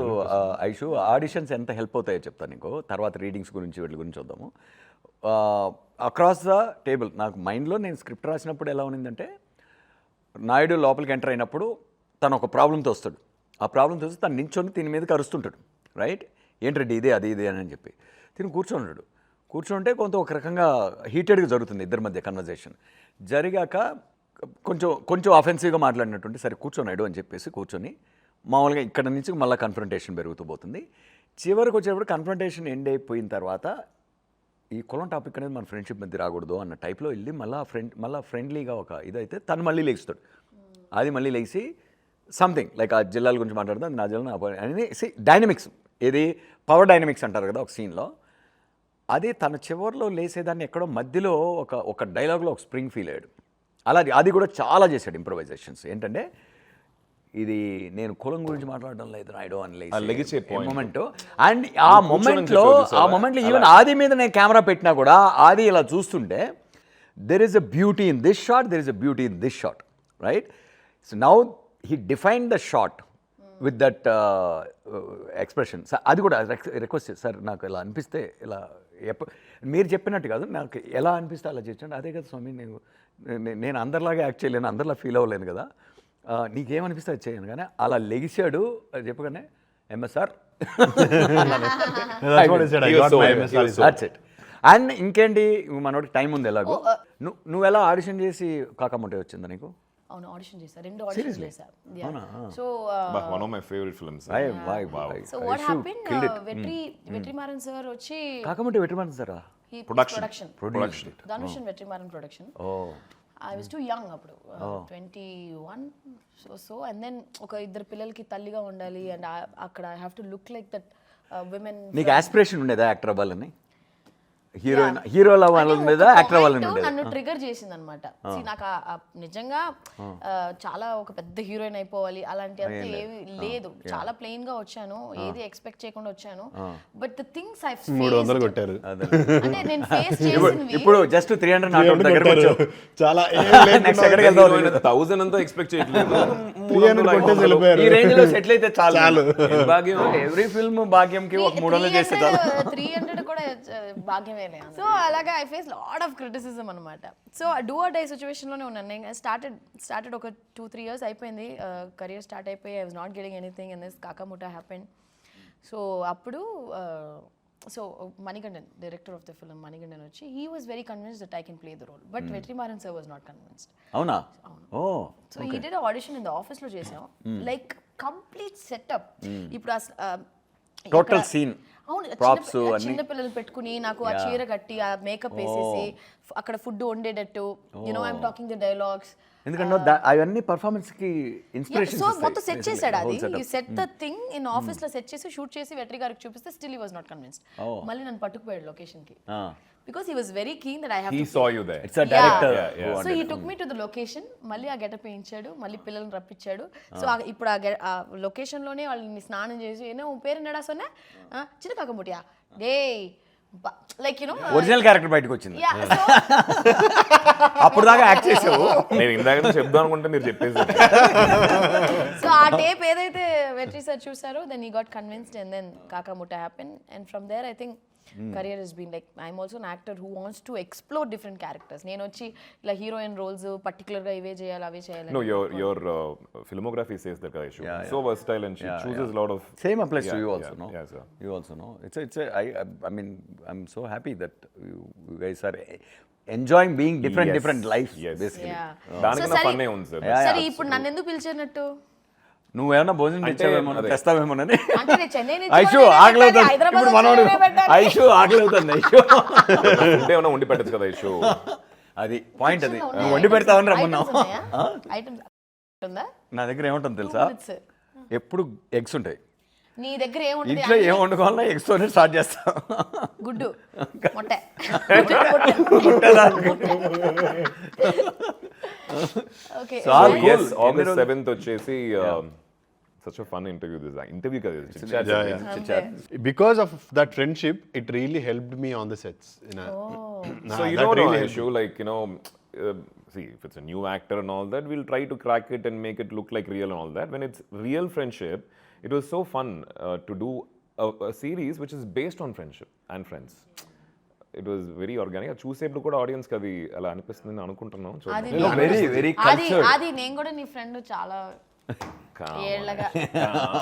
ఐషు ఆడిషన్స్ ఎంత హెల్ప్ అవుతాయో చెప్తాను నీకు తర్వాత రీడింగ్స్ గురించి వీటి గురించి చూద్దాము అక్రాస్ ద టేబుల్ నాకు మైండ్లో నేను స్క్రిప్ట్ రాసినప్పుడు ఎలా ఉన్నిందంటే నాయుడు లోపలికి ఎంటర్ అయినప్పుడు తను ఒక ప్రాబ్లంతో వస్తాడు. ఆ ప్రాబ్లంతో వస్తే తను నించొని దీని మీదకి అరుస్తుంటాడు, రైట్? ఏంటంటే ఇదే అది ఇదే అని చెప్పి తిని కూర్చోన్నాడు. కూర్చుంటే కొంత ఒక రకంగా హీటెడ్గా జరుగుతుంది ఇద్దరి మధ్య కన్వర్జేషన్. జరిగాక కొంచెం అఫెన్సివ్గా మాట్లాడినట్టుంటే సరే కూర్చోనాడు అని చెప్పేసి కూర్చొని మామూలుగా ఇక్కడ నుంచి మళ్ళీ కన్ఫ్రంటేషన్ పెరుగుతూ పోతుంది. చివరికి వచ్చేటప్పుడు కన్ఫ్రంటేషన్ ఎండ్ అయిపోయిన తర్వాత ఈ కులం టాపిక్ అనేది మన ఫ్రెండ్షిప్ మధ్య రాకూడదు అన్న టైప్లో వెళ్ళి మళ్ళీ ఫ్రెండ్లీగా ఒక ఇదైతే తను మళ్ళీ లేస్తాడు. అది మళ్ళీ లేచి సంథింగ్ లైక్ ఆ జిల్లాల గురించి మాట్లాడుతుంది, అది నా జిల్లా అని డైనమిక్స్, ఏది పవర్ డైనమిక్స్ అంటారు కదా ఒక సీన్లో, అది తన చివరిలో లేసేదాన్ని ఎక్కడో మధ్యలో ఒక డైలాగ్లో ఒక స్ప్రింగ్ ఫీల్ అయ్యాడు. అలాగే అది కూడా చాలా చేశాడు ఇంప్రొవైజేషన్స్. ఏంటంటే ఇది నేను కులం గురించి మాట్లాడడం లేదు నాయుడు అని లెగిసే మూమెంట్. అండ్ ఆ మూమెంట్లో ఈవెన్ ఆది మీద నేను కెమెరా పెట్టినా కూడా ఆది ఇలా చూస్తుంటే there is a beauty in this shot, there is a beauty in this shot, right? So now he defined the shot with that expression. అది కూడా రిక్వెస్ట్ సార్, నాకు ఇలా అనిపిస్తే ఇలా మీరు చెప్పినట్టు కాదు, నాకు ఎలా అనిపిస్తే అలా చేయండి. అదే కదా స్వామి, నేను అందరిలాగా యాక్ట్ చేయలేను, అందరిలా ఫీల్ అవ్వలేను కదా, నీకేమనిపిస్తే అది చేయను. కానీ అలా లెగిసాడు అది చెప్పగానే ఎంఎస్ఆర్ అండ్ ఇంకేంటి మనోడికి టైం ఉంది ఎలాగో. నువ్వు ఎలా ఆడిషన్ చేసి కాకముంటే వచ్చిందా నీకు? అవును, ఆడిషన్ చేశా, 2 ఆడిషన్స్ చేశా. So one of my favourite films. So what happened, Vetrimaaran sir వచ్చి కాకముంటే Vetrimaaran sir production Dhanush and Vetrimaaran production. I was too young అప్పుడు, 21. సో అండ్ దెన్ ఒక ఇద్దరు పిల్లలకి తల్లిగా ఉండాలి అండ్ అక్కడ I have to look like that women. నీకు ఆస్పిరేషన్ ఉండేదా యాక్టర్ అవ్వాలని? హీరోల వాళ్ళ మీద యాక్టర్ అవ్వాలని ఉండేది? నన్ను ట్రిగర్ చేసింది అనమాట. నాకు నిజంగా చాలా ఒక పెద్ద హీరోయిన్ అయిపోవాలి అలాంటి అంతా ఏమి లేదు, చాలా ప్లెయిన్ గా వచ్చాను, ఏది ఎక్స్పెక్ట్ చేయకుండా వచ్చాను. బట్ ది థింగ్స్ ఐ 300 కొట్టారు అంటే నేను ఫేస్ చేసినవి ఇప్పుడు జస్ట్ 300 నాట్ దగ్గర వచ్చావు. చాలా నెక్స్ట్ ఎక్కడికి వెళ్తావు? 1000 అంతా ఎక్స్పెక్ట్ చేయట్లేదు, ఈ రేంజ్ లో సెటిల్ అయితే చాలు. భాగ్యం ఎవ్రీ ఫిల్మ్ భాగ్యంకి ఒక 300 చేస్తే చాలు. 300 కూడా భాగ్యమే. సో అలాగా I face lot of criticism అనమాట. So do or die situation లోనే ఉన్నాను నేను. స్టార్టెడ్ ఒక 2-3 years అయిపోయింది, కెరియర్ స్టార్ట్ అయిపోయి I was not getting anything and this కాకముటా హ్యాపెండ్. సో అప్పుడు so Manikandan, director of the film Manikandan వచ్చి, he was very convinced that I can play the role, but Vetrimaaran sir was not convinced. అవునా? Oh. So he did audition in the office లో చేసాం, like complete setup. ఇప్పుడు total scene, అవును, props చిన్న పిల్లలు పెట్టుకుని నాకు ఆ చీర కట్టి ఆ మేకప్ వేసేసి అక్కడ ఫుడ్ వండేటట్టు, you know I am talking the dialogues. ఎందుకంటే అవన్నీ పర్ఫార్మెన్స్ కి ఇన్స్పిరేషన్. సో మొత్తం సెట్ చేశాడు, అది you set the thing in office లో సెట్ చేసి షూట్ చేసి వెట్రి గారికి చూపిస్తే still he was not convinced. మళ్ళీ నన్ను పట్టుకుపోయాడు లొకేషన్ కి, because he was very keen that I have he to saw you there. It's a director. So he took me to the location, మళ్ళీ ఆ getup వేయించాడు, మళ్ళీ పిల్లల్ని రప్పించాడు. సో ఇప్పుడు ఆ లొకేషన్ లోనే వాళ్ళని స్నానం చేసి ఏనో పేరు నడా సొన్నా చిన్న కాకముటియా డే like you know original character బయటకు వచ్చింది. అప్పుడు దాకా యాక్ట్ చేసావు. నేను ఇందాక చెప్దాం అనుకుంటే మీరు చెప్పేసి. సో ఆ టేప్ ఏదైతే వెట్రి సార్ చూసారో then he got convinced and then కాకముటా happen and from there I think career has been like, I'm also an actor who wants to explore different characters. నేను వచ్చి ఇలా హీరోయిన్ రోల్స్ పర్టికులర్ గా ఇవే చేయాలి అవే చేయాలి. No, your filmography says that, guys. So versatile and she chooses a lot of. Same applies to you also, no? Yeah, sir. You also know. I mean, I'm so happy that you guys are enjoying being different life, basically. దానికన్నా ఫన్నే ఉంది sir. సరే ఇప్పుడు నన్ను ఎందుకు పిలిచినట్టు? నువ్వేమన్నా భోజనం తెచ్చావేమో, తెస్తావేమోనని. అంటే నేను చెన్నై నుంచి ఐషు ఆకలి అవుతుంది ఇప్పుడు మనోడు. ఐషు ఆకలి అవుతుంది. ఐషు ఉంటే ఏమైనా వండి పెట్టచ్చు కదా ఐషు. అది పాయింట్, అది నువ్వు వండి పెడతావని రమ్మన్నావు. నా దగ్గర ఏముంటుంది తెలుసా, ఎప్పుడు ఎగ్స్ ఉంటాయి. నీ దగ్గర ఏముంటుంది? ఇంట్లో ఏం వండుకోవాలన్నా ఎగ్స్ తోనే స్టార్ట్ చేస్తాం. గుడ్డు మొట్ట. Okay. So yes, August 7th వచ్చేసి such a fun interview. This interview కదా, chit chat. Because of that friendship, it really helped me on the sets. So you know, really issue like, you know, see, if it's a new actor and all that, we'll try to crack it and make it look like real and all that. When it's real friendship, it was so fun to do a series which is based on friendship and friends. It was very organic. చూసేప్పుడు కూడా audience కి అది అలా అనిపిస్తుంది అనుకుంటున్నాను. Very very cultured. అది నేను కూడా నీ ఫ్రెండ్ చాలా ఏళ్ళగా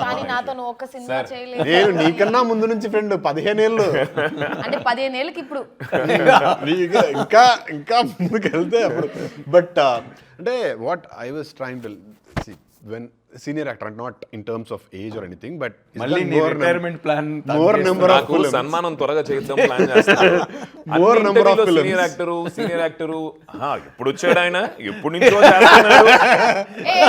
కానీ నాతో నువ్వు ఒక్క సినిమా చేయలేదు. నేను నీకన్నా ముందు నుంచి ఫ్రెండ్ 15 ఏళ్ళు. అంటే 15 ఏళ్ళకి ఇప్పుడు ఇంకా ఇంకా ముందుకు వెళ్తే అప్పుడు. బట్ అంటే what I was trying to see when senior actor, not in terms of age or anything, but మళ్ళీ retirement plan more number of నాకు సన్మానం త్వరగా చేద్దాం ప్లాన్ చేస్తాను. More number of films. Senior actor ఎప్పుడు వచ్చాడు ఆయన, ఎప్పుడు నుంచో చేస్తున్నాడు.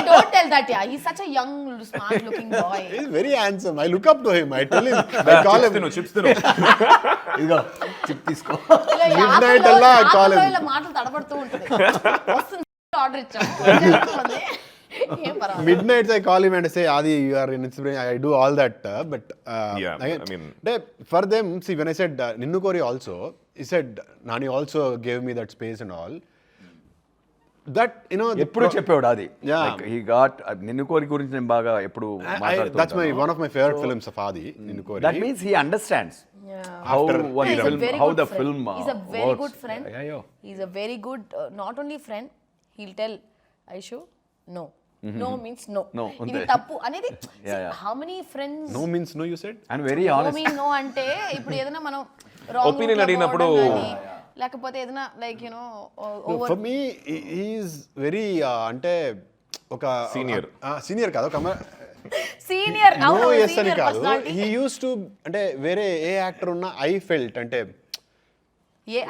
Don't tell that ya he such a young smart looking boy. He's very handsome. I look up to him. I tell him. I call him. Chips తిను ఇదిగో chip తీసుకో. Midnight అలా I call him. ఇలా మాటలు తడబడుతూ ఉంటుంది. వస్తుంది order ఇచ్చాం. ఏం పర్వాలేదు. Midnights I call him and say, Adi, you are an inspiration. I do all that. But Yeah, again, I mean- for them, see, when I said Ninnu Kori also, he said Nani also gave me that space and all. That, you know, ఎప్పుడు చెప్పేవాడు అది. Yeah. He got నిన్ను కోరి గురించి నేను బాగా ఎప్పుడు that's one of my favorite films of Adi, Ninnu Kori. That means he understands how one He's a film very how good the friend. Film He's a very good friend. Yeah. He's a very good not only friend, he'll tell Aishu no. No means no. No, ఇది అంతే. తప్పు అనేది. Yeah. How many friends No means no, you said? And very no honest. mean no అంటే ఇప్పుడు ఏదైనా మనం wrong Opinion route లో అడిగినప్పుడు- పోవడం గానీ, లేకపోతే ఏదైనా like you know No, for me, he is very అంటే ఒక Senior. సీనియర్ కాదు, ఒక సీనియర్ నో ఎస్ అని కాదు. హీ యూస్ టు అంటే వేరే ఏ యాక్టర్ ఉన్నా ఐ ఫెల్ట్ అంటే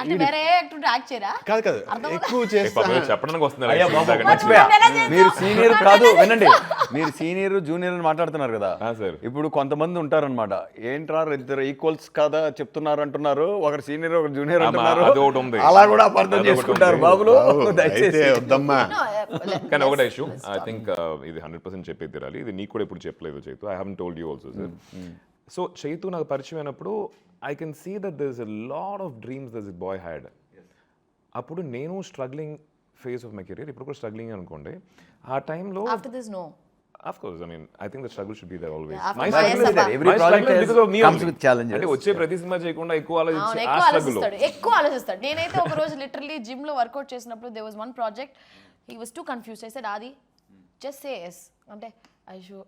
అంటే వేరే యాక్టర్ యాక్ట్ చేయరా? కాదు ఎక్కువ చేస్తా. చెప్పడానికి వస్తున్నారు అయ్యా బాబు, actually. మర్చిపోయా. ఎలా చేసావు? మీరు సీనియర్ కాదు, వినండి, మీరు సీనియర్ జూనియర్ అని మాట్లాడుతున్నారు కదా. sir. ఇప్పుడు కొంతమంది ఉంటారన్నమాట, ఏంట్రా ఇద్దరు ఈక్వల్స్ కదా చెప్తున్నారు అంటున్నారు, ఒకరు సీనియర్ ఒకరు జూనియర్ అంటున్నారు, అదొకటి ఉంది. అలా కూడా అపార్థం అదొకటి చేసుకుంటారు ఉంది. బాబులు. అయితే దయచేసి వద్దమ్మా. కానీ ఒకటే ఇష్యూ, ఐ థింక్ ఇది 100% చెప్పేది తిరాలి. ఇది నీకు కూడా ఎప్పుడు చెప్పలేదు Chaitu. I haven't told you also sir. So Chaitu నాకు పరిచయం అయినప్పుడు I can see that there is a lot of dreams this boy had. అప్పుడు నేను struggling phase of my career, ఇప్పుడు కూడా స్ట్రగ్లింగ్ అనుకోండి. ఆ టైంలో after this no of course I mean I think the struggle should be there always. After my my struggle Sabha. Every project comes with challenges. అంటే వచ్చే ప్రతి cinema చేయకుండా ఎక్కువ అవును, ఆలోచించి ఆ ఎక్కువ స్ట్రగుల్. ఎక్కువ ఆలోచిస్తాడు. నేనైతే ఒక రోజు లిటరల్లీ జిమ్ లో వర్కౌట్ చేసినప్పుడు they was one project, he was too confused. I said Aadi just say yes అంటే ఐషు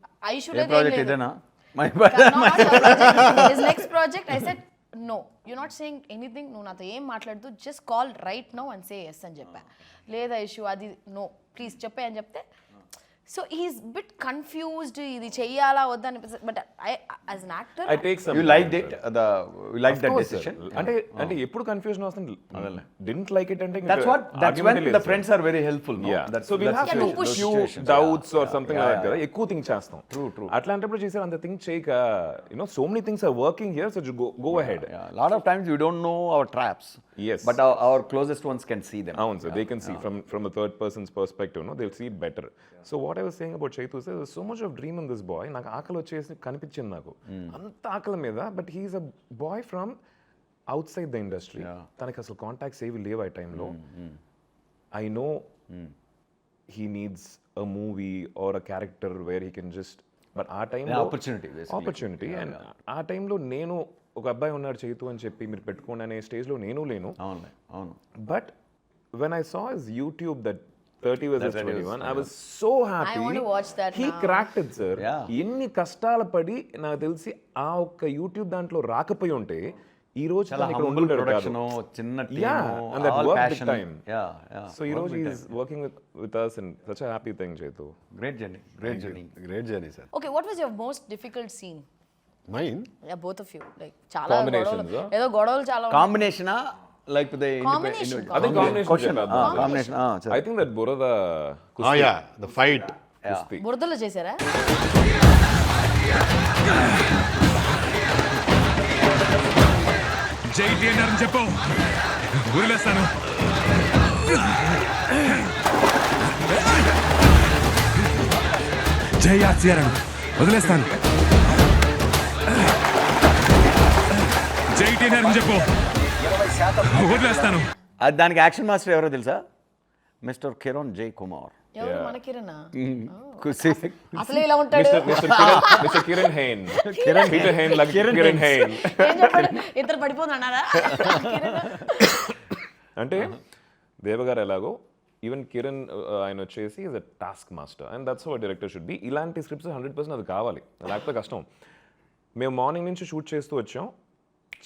ఏ ప్రాజెక్ట్ ఇదేనా? His next project I said no you not saying anything, నువ్వు నాతో ఏం మాట్లాడుతూ just call right now and say yes అని చెప్పా. లేదా ఐషు అది నో ప్లీజ్ చెప్పే అని చెప్తే, సో హీస్ బిట్ కన్ఫ్యూజ్డ్, ఇది చెయ్యాలా వద్దా అనిపిస్తుంది. But I as an actor I take some You liked it, you liked that decision. అంటే ఎప్పుడు కన్ఫ్యూజన్ వస్తుంది. Didn't like it అంటే That's when the friends are very helpful. No? Yeah. That's, So we'll have Yeah, to push. few situations. doubts or something like that కదా. ఎక్కువ think చేస్తాం. True. అట్లాంటప్పుడు చేసారు అంత థింక్ చేయక, so many things are working here, so just go ahead. Yeah, a lot of times we don't know our traps. Yes. But our closest ones can see them. అవును sir, they can see from a third person's perspective, no, they'll see it better. So what I was saying about Chaitu is there's so much of dream in this boy. నాకు ఆకలి వచ్చేసి కనిపించింది నాకు అంత ఆకలి మీద. But he's a boy from outside the industry. తనకి అసలు కాంటాక్ట్స్ ఏవి లేవు ఆ టైంలో. I know he needs a movie or a character where he can just, but ఆ టైంలో opportunity, basically. ఆపర్చునిటీ. అండ్ ఆ టైంలో నేను ఒక అబ్బాయి ఉన్నాడు చైతు అని చెప్పి మీరు పెట్టుకోండి అనే స్టేజ్లో నేను లేను. అవును. But when I saw his YouTube that 30 versus 21, I was so happy. I want to watch that He now. cracked it, sir. Yeah. ఎన్ని కష్టాలు పడి నాకు తెలిసి ఆ ఒక్క యూట్యూబ్ దాంట్లో రాకపోయి ఉంటే ఈ రోజు చాలా తను ఇక్కడ humble ఉండుంటాడు production, కాదు. చిన్న Yeah, team, and that all worked big passion. time. Yeah. So ఈ రోజు he is working with us and such a happy thing, Chetu. Great journey. Great journey, sir. Okay what was your most difficult scene? Mine? Ya both of you like చాలా Combinations, గొడవలు, ఏదో గొడవలు చాలా ఉన్నాయి. Combination, like the Combination. I think combination question. చెప్పారు. Combination. I think that బురద Yeah, the fight. కుస్తీ. బురదలో చేశారా? జై టీఎన్ఆర్ అని చెప్పు, వదిలేస్తాను. జై ఆర్సీఆర్ అని వదిలేస్తాను. జై టీఎన్ఆర్ అని చెప్పు, వదిలేస్తాను. అది దానికి యాక్షన్ మాస్టర్ ఎవరో తెలుసా? మిస్టర్ కిరణ్ జై కుమార్. ఎవరు మన కిరణా? అసలు ఇలా Mr. ఉంటాడు. Mr. Kiran Hain. Peter Hain like Kiran Hain. ఏం చెప్పాడు? ఇద్దరు పడిపోతున్నారా? అంటే దేవగారు ఎలాగో ఈవెన్ కిరణ్ ఆయన వచ్చేసి is a task master and that's how director should be. ఇలాంటి స్క్రిప్ట్స్ 100% అది కావాలి, లేకపోతే కష్టం. మేము మార్నింగ్ నుంచి షూట్ చేస్తూ వచ్చాం,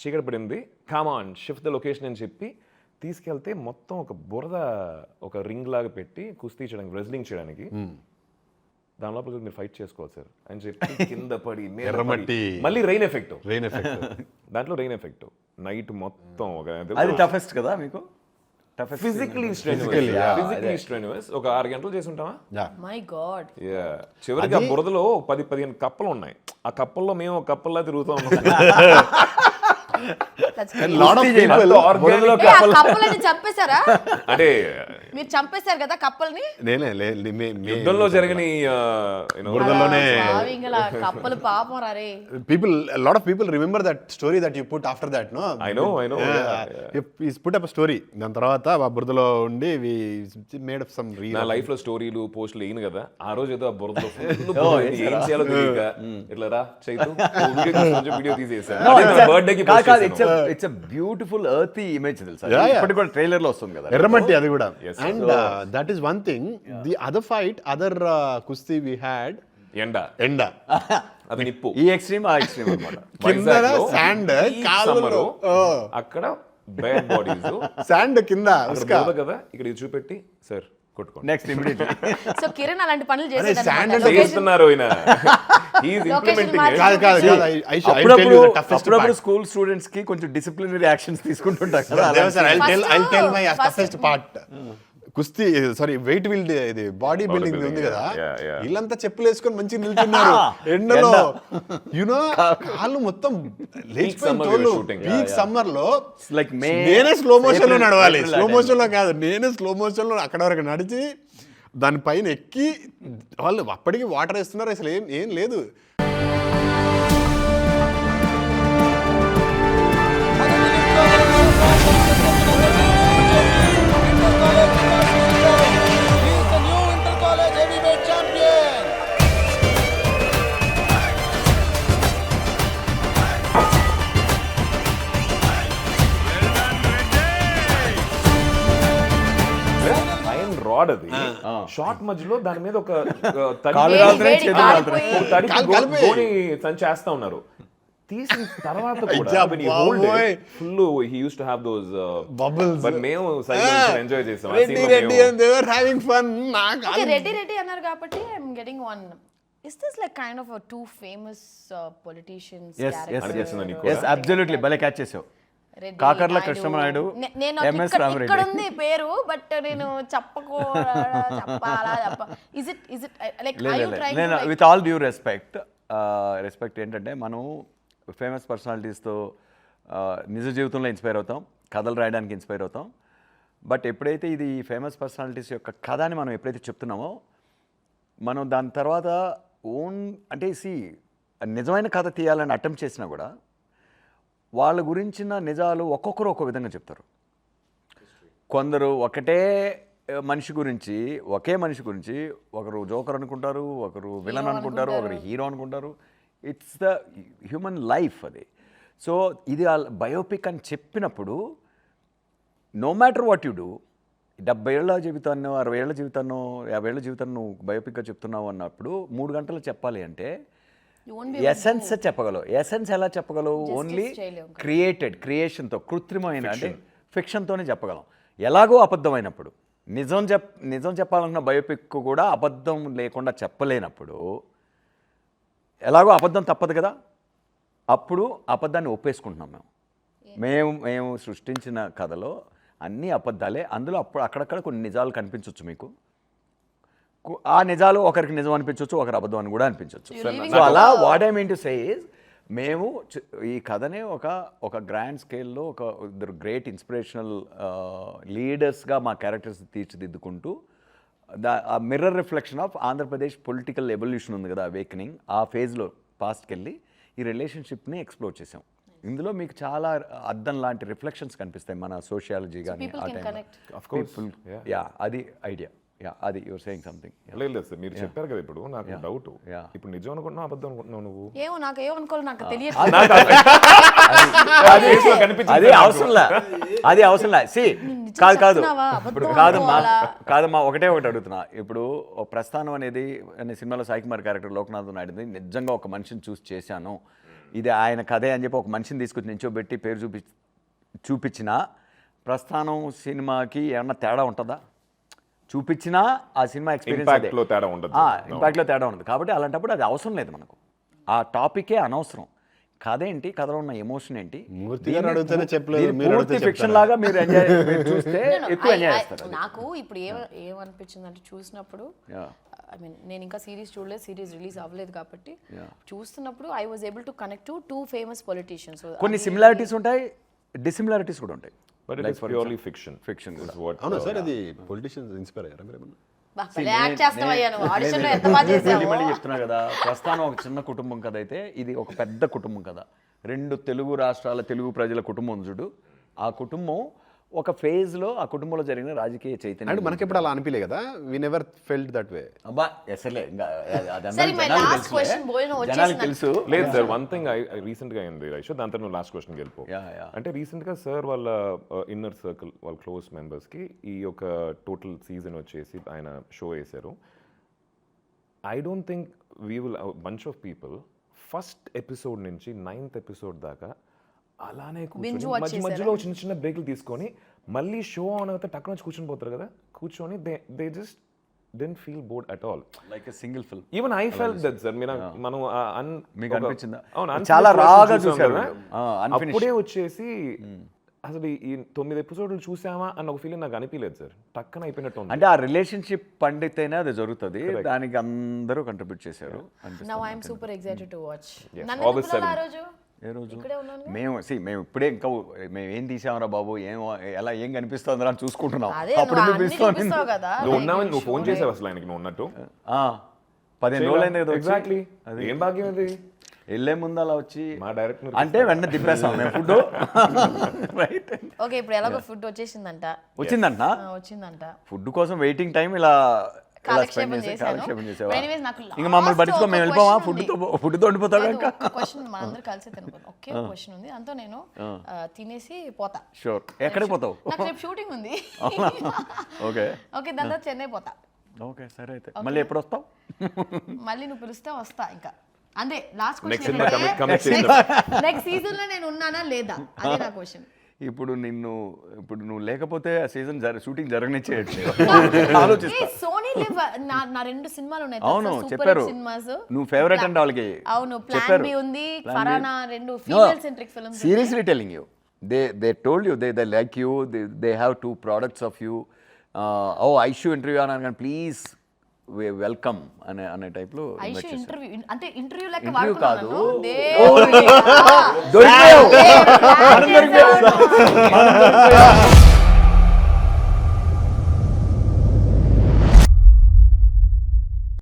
చీకటి పడింది, come on shift the location అని చెప్పి తీసుకెళ్తే మొత్తం ఒక బురద ఒక రింగ్ లాగా పెట్టి కుస్తీ చేయడానికి, రెజ్లింగ్ చేయడానికి, దాని లోపల మీరు ఫైట్ చేసుకోవాలి సార్ అని చెప్పి కింద పడి ఎర్రమట్టి, మళ్ళీ రెయిన్ ఎఫెక్ట్, దాంట్లో రెయిన్ ఎఫెక్ట్ నైట్ మొత్తం అది టఫెస్ట్ కదా మీకు? ఫిజికలీ స్ట్రెన్యూయస్. ఒక 6 గంటలు చేసి ఉంటామా? My God. చివరికి ఆ బురదలో 10-15 కప్పలు ఉన్నాయి. ఆ కప్పల్లో మేము ఒక కప్పల్లా తిరుగుతూ ఉన్నాం. కప్పలని చంపేశారా? అంటే మీరు చంపేశారు కదా కప్పల్ని? యుద్ధంలో జరిగిన బురదలోనే కప్పలు పాపం రే. people, a lot of people remember that story that you put after that, no? I know. You put up a story. దాని తర్వాత ఆ బురదలో ఉండి we made up some reel. నా లైఫ్ లో స్టోరీలు పోస్టులు వేయను కదా, ఆ రోజు ఏదో ఆ బురదలో ఏం చేయాలో తెలియక ఇట్లా రా చైతు వీడియో తీసేసాను. బర్త్డేకి ఇట్స్ అ బ్యూటిఫుల్ ఎర్తీ ఇమేజ్ తెలుసా? ఇప్పటికి కూడా ట్రైలర్ లో వస్తుంది కదా ఎర్రమట్టి అది కూడా. And that is one thing. The other kusti we had, ఎండ అది నిప్పు, ఈ ఎక్స్ట్రీమ్ ఆ ఎక్స్ట్రీమ్ అన్నమాట. కింద శాండ్, కాలులో అక్కడ బ్యాడ్ బాడీస్, శాండ్ కింద కదా, ఇక్కడ ఇది చూపెట్టి సార్ కొట్టుకోండి నెక్స్ట్ ఇమిడియట్లీ. సో కిరణ్ అలాంటి పనులు చేస్తున్నారు. అప్పుడప్పుడు స్కూల్ స్టూడెంట్స్ కి కొంచెం డిసిప్లినరీ యాక్షన్స్ తీసుకుంటుంటారు కదా. I'll tell my toughest part. కుస్తీ వెయిట్ బిల్డ్, ఇది బాడీ బిల్డింగ్ ఉంది కదా, వీళ్ళంతా చెప్పులు వేసుకొని మంచిగా నిల్చున్నారు ఎండలో, యునో కాళ్ళు మొత్తం పీక్ సమ్మర్ లో. నేనే స్లో మోషన్ లో నడవాలి, స్లో మోషన్ లో కాదు, నేనే స్లో మోషన్ లో అక్కడ వరకు నడిచి దానిపైన ఎక్కి, వాళ్ళు అప్పటికి వాటర్ వేస్తున్నారు, అసలు ఏం లేదు. రాడ్ అది షార్ట్ మధ్యలో దాని మీద ఒక చేస్తా ఉన్నారు. తీసిన తర్వాత కూడా full he used to have those bubbles, but మేము సైలెన్స్ ఎంజాయ్ చేసాం. Reddy and they were having fun. Reddy అన్నారు కాబట్టి I am getting one. Is this like kind of a two famous politicians character? Yes, absolutely. భలే catch చేసావు. Kakarla Krishna Naidu, MS Rama Reddy. ఇక్కడ ఉంది పేరు, but నేను చెప్పాలా is it like are you trying to, with all due respect ఏంటంటే మనం ఫేమస్ పర్సనాలిటీస్తో నిజ జీవితంలో ఇన్స్పైర్ అవుతాం, కథలు రాయడానికి ఇన్స్పైర్ అవుతాం. బట్ ఎప్పుడైతే ఇది ఫేమస్ పర్సనాలిటీస్ యొక్క కథని మనం ఎప్పుడైతే చెప్తున్నామో, మనం దాని తర్వాత అంటే నిజమైన కథ తీయాలని అటెంప్ట్ చేసినా కూడా వాళ్ళ గురించిన నిజాలు ఒక్కొక్కరు ఒక్కో విధంగా చెప్తారు. కొందరు ఒకే మనిషి గురించి ఒకరు జోకర్ అనుకుంటారు, ఒకరు విలన్ అనుకుంటారు, ఒకరు హీరో అనుకుంటారు. ఇట్స్ ద హ్యూమన్ లైఫ్ అది. సో ఇది బయోపిక్ అని చెప్పినప్పుడు no matter what you do, 70 ఏళ్ల జీవితాన్నో 60 ఏళ్ల జీవితాన్నో 50 ఏళ్ల జీవితాన్ని నువ్వు బయోపిక్గా చెప్తున్నావు అన్నప్పుడు 3 గంటలు చెప్పాలి అంటే ఎసెన్స్ చెప్పగలవు. ఎసెన్స్ ఎలా చెప్పగలవు? ఓన్లీ క్రియేషన్తో, కృత్రిమైన అంటే ఫిక్షన్తోనే చెప్పగలం. ఎలాగో అబద్ధమైనప్పుడు, నిజం చెప్పాలనుకున్న బయోపిక్ కూడా అబద్ధం లేకుండా చెప్పలేనప్పుడు ఎలాగో అబద్ధం తప్పదు కదా, అప్పుడు అబద్ధాన్ని ఒప్పేసుకుంటున్నాం. మేము సృష్టించిన కథలో అన్నీ అబద్ధాలే. అందులో అక్కడక్కడ కొన్ని నిజాలు కనిపించవచ్చు మీకు. ఆ నిజాలు ఒకరికి నిజం అనిపించవచ్చు, ఒకరు అబద్ధం అని కూడా అనిపించవచ్చు. సో అలా what I mean to say is, మేము ఈ కథనే ఒక గ్రాండ్ స్కేల్లో ఇద్దరు గ్రేట్ ఇన్స్పిరేషనల్ లీడర్స్గా మా క్యారెక్టర్స్ తీర్చిదిద్దుకుంటూ ఆ mirror reflection of Andhra Pradesh political evolution ఉంది కదా, అవేకనింగ్, ఆ ఫేజ్లో పాస్ట్కి వెళ్ళి ఈ రిలేషన్షిప్ని ఎక్స్ప్లోర్ చేసాం. ఇందులో మీకు చాలా అద్దం లాంటి రిఫ్లెక్షన్స్ కనిపిస్తాయి మన సోషియాలజీ కానీ ఆ టైంలో. అది ఐడియా. యా అది యువర్ సేయింగ్ సంథింగ్. లేదు సార్, మీరు చెప్పారు కదా ఇప్పుడు నాకు డౌట్, Yeah. ఇప్పుడు నిజం అనుకుంటున్నావు అబద్ధం అనుకుంటున్నావు నువ్వు? ఏమో నాకు ఏమనుకోవాలి నాకు తెలియదు. అది అవసరంలా, అది అవసరంలా. సి కాదు చెప్తున్నావా? అబద్ధం కాదమ్మా, ఒకటే అడుగుతున్నా. ఇప్పుడు ప్రస్థానం అనేది సినిమాలో సాయి కుమార్ క్యారెక్టర్ లోకనాథ్ నాయుడుది నిజంగా ఒక మనిషిని చూసి చేశాను, ఇది ఆయన కథే అని చెప్పి ఒక మనిషిని తీసుకొచ్చి నించోబెట్టి పేరు చూపించిన ప్రస్థానం సినిమాకి ఏమన్నా తేడా ఉంటుందా? చూపించినా ఆ సినిమా ఎక్స్పీరియన్స్ ఇంపాక్ట్లో తేడా ఉండదు. ఇంపాక్ట్లో తేడా ఉండదు. కాబట్టి అలాంటప్పుడు అది అవసరం లేదు మనకు, ఆ టాపికే అనవసరం. కథ ఏంటి, కథలో ఉన్న ఎమోషన్ ఏంటి, మూర్తి గారు అడిగితేనే చెప్పలేదు, మీరు అడిగితే ఫిక్షన్ లాగా మీరు ఎంజాయ్ చూస్తే ఎక్కువ ఎంజాయ్ చేస్తారు. నాకు ఇప్పుడు ఏమనిపించింది అంటే చూసినప్పుడు, ఐ మీన్ నేను ఇంకా సిరీస్ చూడలేదు, సిరీస్ రిలీజ్ అవ్వలేదు కాబట్టి చూస్తున్నప్పుడు I was able to connect to 2 famous politicians. కొన్ని సిమిలారిటీస్ ఉంటాయి, డిసిమిలారిటీస్ కూడా ఉంటాయి. But it is purely fiction. Fiction కూడా. అవునా సార్, అది పొలిటీషియన్స్ ఇన్స్పైర్ అయ్యారా మీరు ఏమన్నా? యాక్ట్ చేస్తావయ్యా నువ్వు, ఆడిషన్లో ఎంత బాగా చేసావు. మళ్ళీ చెప్తున్నా కదా, ప్రస్థానం ఒక చిన్న కుటుంబం కథ అయితే ఇది ఒక పెద్ద కుటుంబం కదా. 2 తెలుగు రాష్ట్రాల తెలుగు ప్రజల కుటుంబం చూడు. ఆ కుటుంబం ఒక ఫేజ్లో ఆ కుటుంబంలో జరిగిన రాజకీయ చైతన్యం. అంటే మనకి ఎప్పుడు అలా అనిపించలే కదా, we never felt that way. అబ్బా అసలే ఇంకా సరే మై లాస్ట్ క్వశ్చన్ బోల్నో జనాలకు తెలుసు. లేదు సార్, వన్ థింగ్ రీసెంట్ గా అయింది రైషో, దాని తర్వాత లాస్ట్ క్వశ్చన్ వెళ్ళిపో. Yeah. అంటే రీసెంట్ గా సార్ వాళ్ళ ఇన్నర్ సర్కిల్, వాళ్ళ క్లోజ్ మెంబర్స్ కి ఈ యొక్క టోటల్ సీజన్ వచ్చేసి ఆయన షో వేశారు. I don't think we will bunch of people first episode నుంచి 9th ఎపిసోడ్ దాకా అలానే కూర్చొని మధ్యలో చిన్న చిన్న బ్రేక్లు తీసుకొని మళ్ళీ షో ఆన్ అవుతే టక్కున వచ్చి కూర్చొని పోతారు కదా, కూర్చొని they just didn't feel bored at all, like a single film. Even I felt that sir. మనం మీకు అనిపించిందా? అవును, చాలా రాగా చూసారు. అప్పుడే వచ్చేసి అసలు ఈ 9 ఎపిసోడ్లు చూసామా అన్న ఒక ఫీలింగ్ నాకు అనిపించలేదు సార్, టక్కన అయిపోయినట్టు ఉంది. అంటే ఆ రిలేషన్షిప్ పండితేనే అది జరుగుతుంది, దానికి అందరూ కంట్రిబ్యూట్ చేశారు. Now I am super excited to watch. August 7th. ఆ రోజు ఏ రోజు ఇక్కడే ఉన్నాను. మేము ఇప్పుడే ఇంకా మేము ఏం తీసామరా బాబు, ఏం కనిపిస్తుందిరా అని చూసుకుంటున్నాం. అదే అప్పుడు నువ్వు అన్ని చూపిస్తావు కదా. నువ్వు ఉన్నావని నువ్వు ఫోన్ చేసావు అసలు ఆయనకి, నువ్వు ఉన్నట్టు 15 రోజులైంది కదా. ఎగ్జాక్ట్లీ, ఏం భాగ్యం అది. వెళ్ళే ముందు అలా వచ్చి మా డైరెక్టర్ అంటే వెంటనే తిప్పేస్తాం మేము ఫుడ్. రైట్, ఓకే ఇప్పుడు ఎలాగో ఫుడ్ వచ్చేసిందంట. వచ్చిందంట. ఫుడ్ కోసం వెయిటింగ్ టైం ఇలా కాలక్షేపం చేశాను. Anyways, నాకు ఇంకా మమ్మల్ని last పట్టించుకో, ఒక మేము వెళ్ళిపోవా? question ఉంది. ఫుడ్తో ఉండిపోతాం కాదు, ఇంకా. ఒక క్వశ్చన్ మనందరూ కలిసి తినుకోండి. ఒకే ఒక క్వశ్చన్ ఉంది, అంతా నేను తినేసి పోతా. షూర్. ఎక్కడికి పోతావు? నాకు రేపు షూటింగ్ ఉంది. ఓకే ఓకే దాని తర్వాత చెన్నై పోతా. ఓకే సరే అయితే మళ్ళీ ఎప్పుడు వస్తావు? మళ్ళీ నువ్వు పిలిస్తే వస్తా. ఇంకా అంతే last next question. Next season లో నేను ఉన్నానా లేదా అదే నా క్వశ్చన్. ఇప్పుడు నువ్వు లేకపోతే ఆ సీజన్ షూటింగ్ జరగనిచ్చేయట్లేదు. ఆలోచిస్తా. సోనీ లివ్ నా 2 సినిమాలు ఉన్నాయి. అవును చెప్పారు, సినిమాస్ నువ్వు ఫేవరెట్ అంటే వాళ్ళకి. అవును, ప్లాన్ బి ఉంది, ఫరానా, 2 female centric films. Seriously telling you, they told you they like you, they have 2 products of you. Aishu interview అన్నాను, ప్లీజ్ వెల్కమ్ అనే టైప్ లో. ఐషు ఇంటర్వ్యూ అంటే ఇంటర్వ్యూ లెక్క ఇంటర్వ్యూ కాదు, వాడుకున్నాను.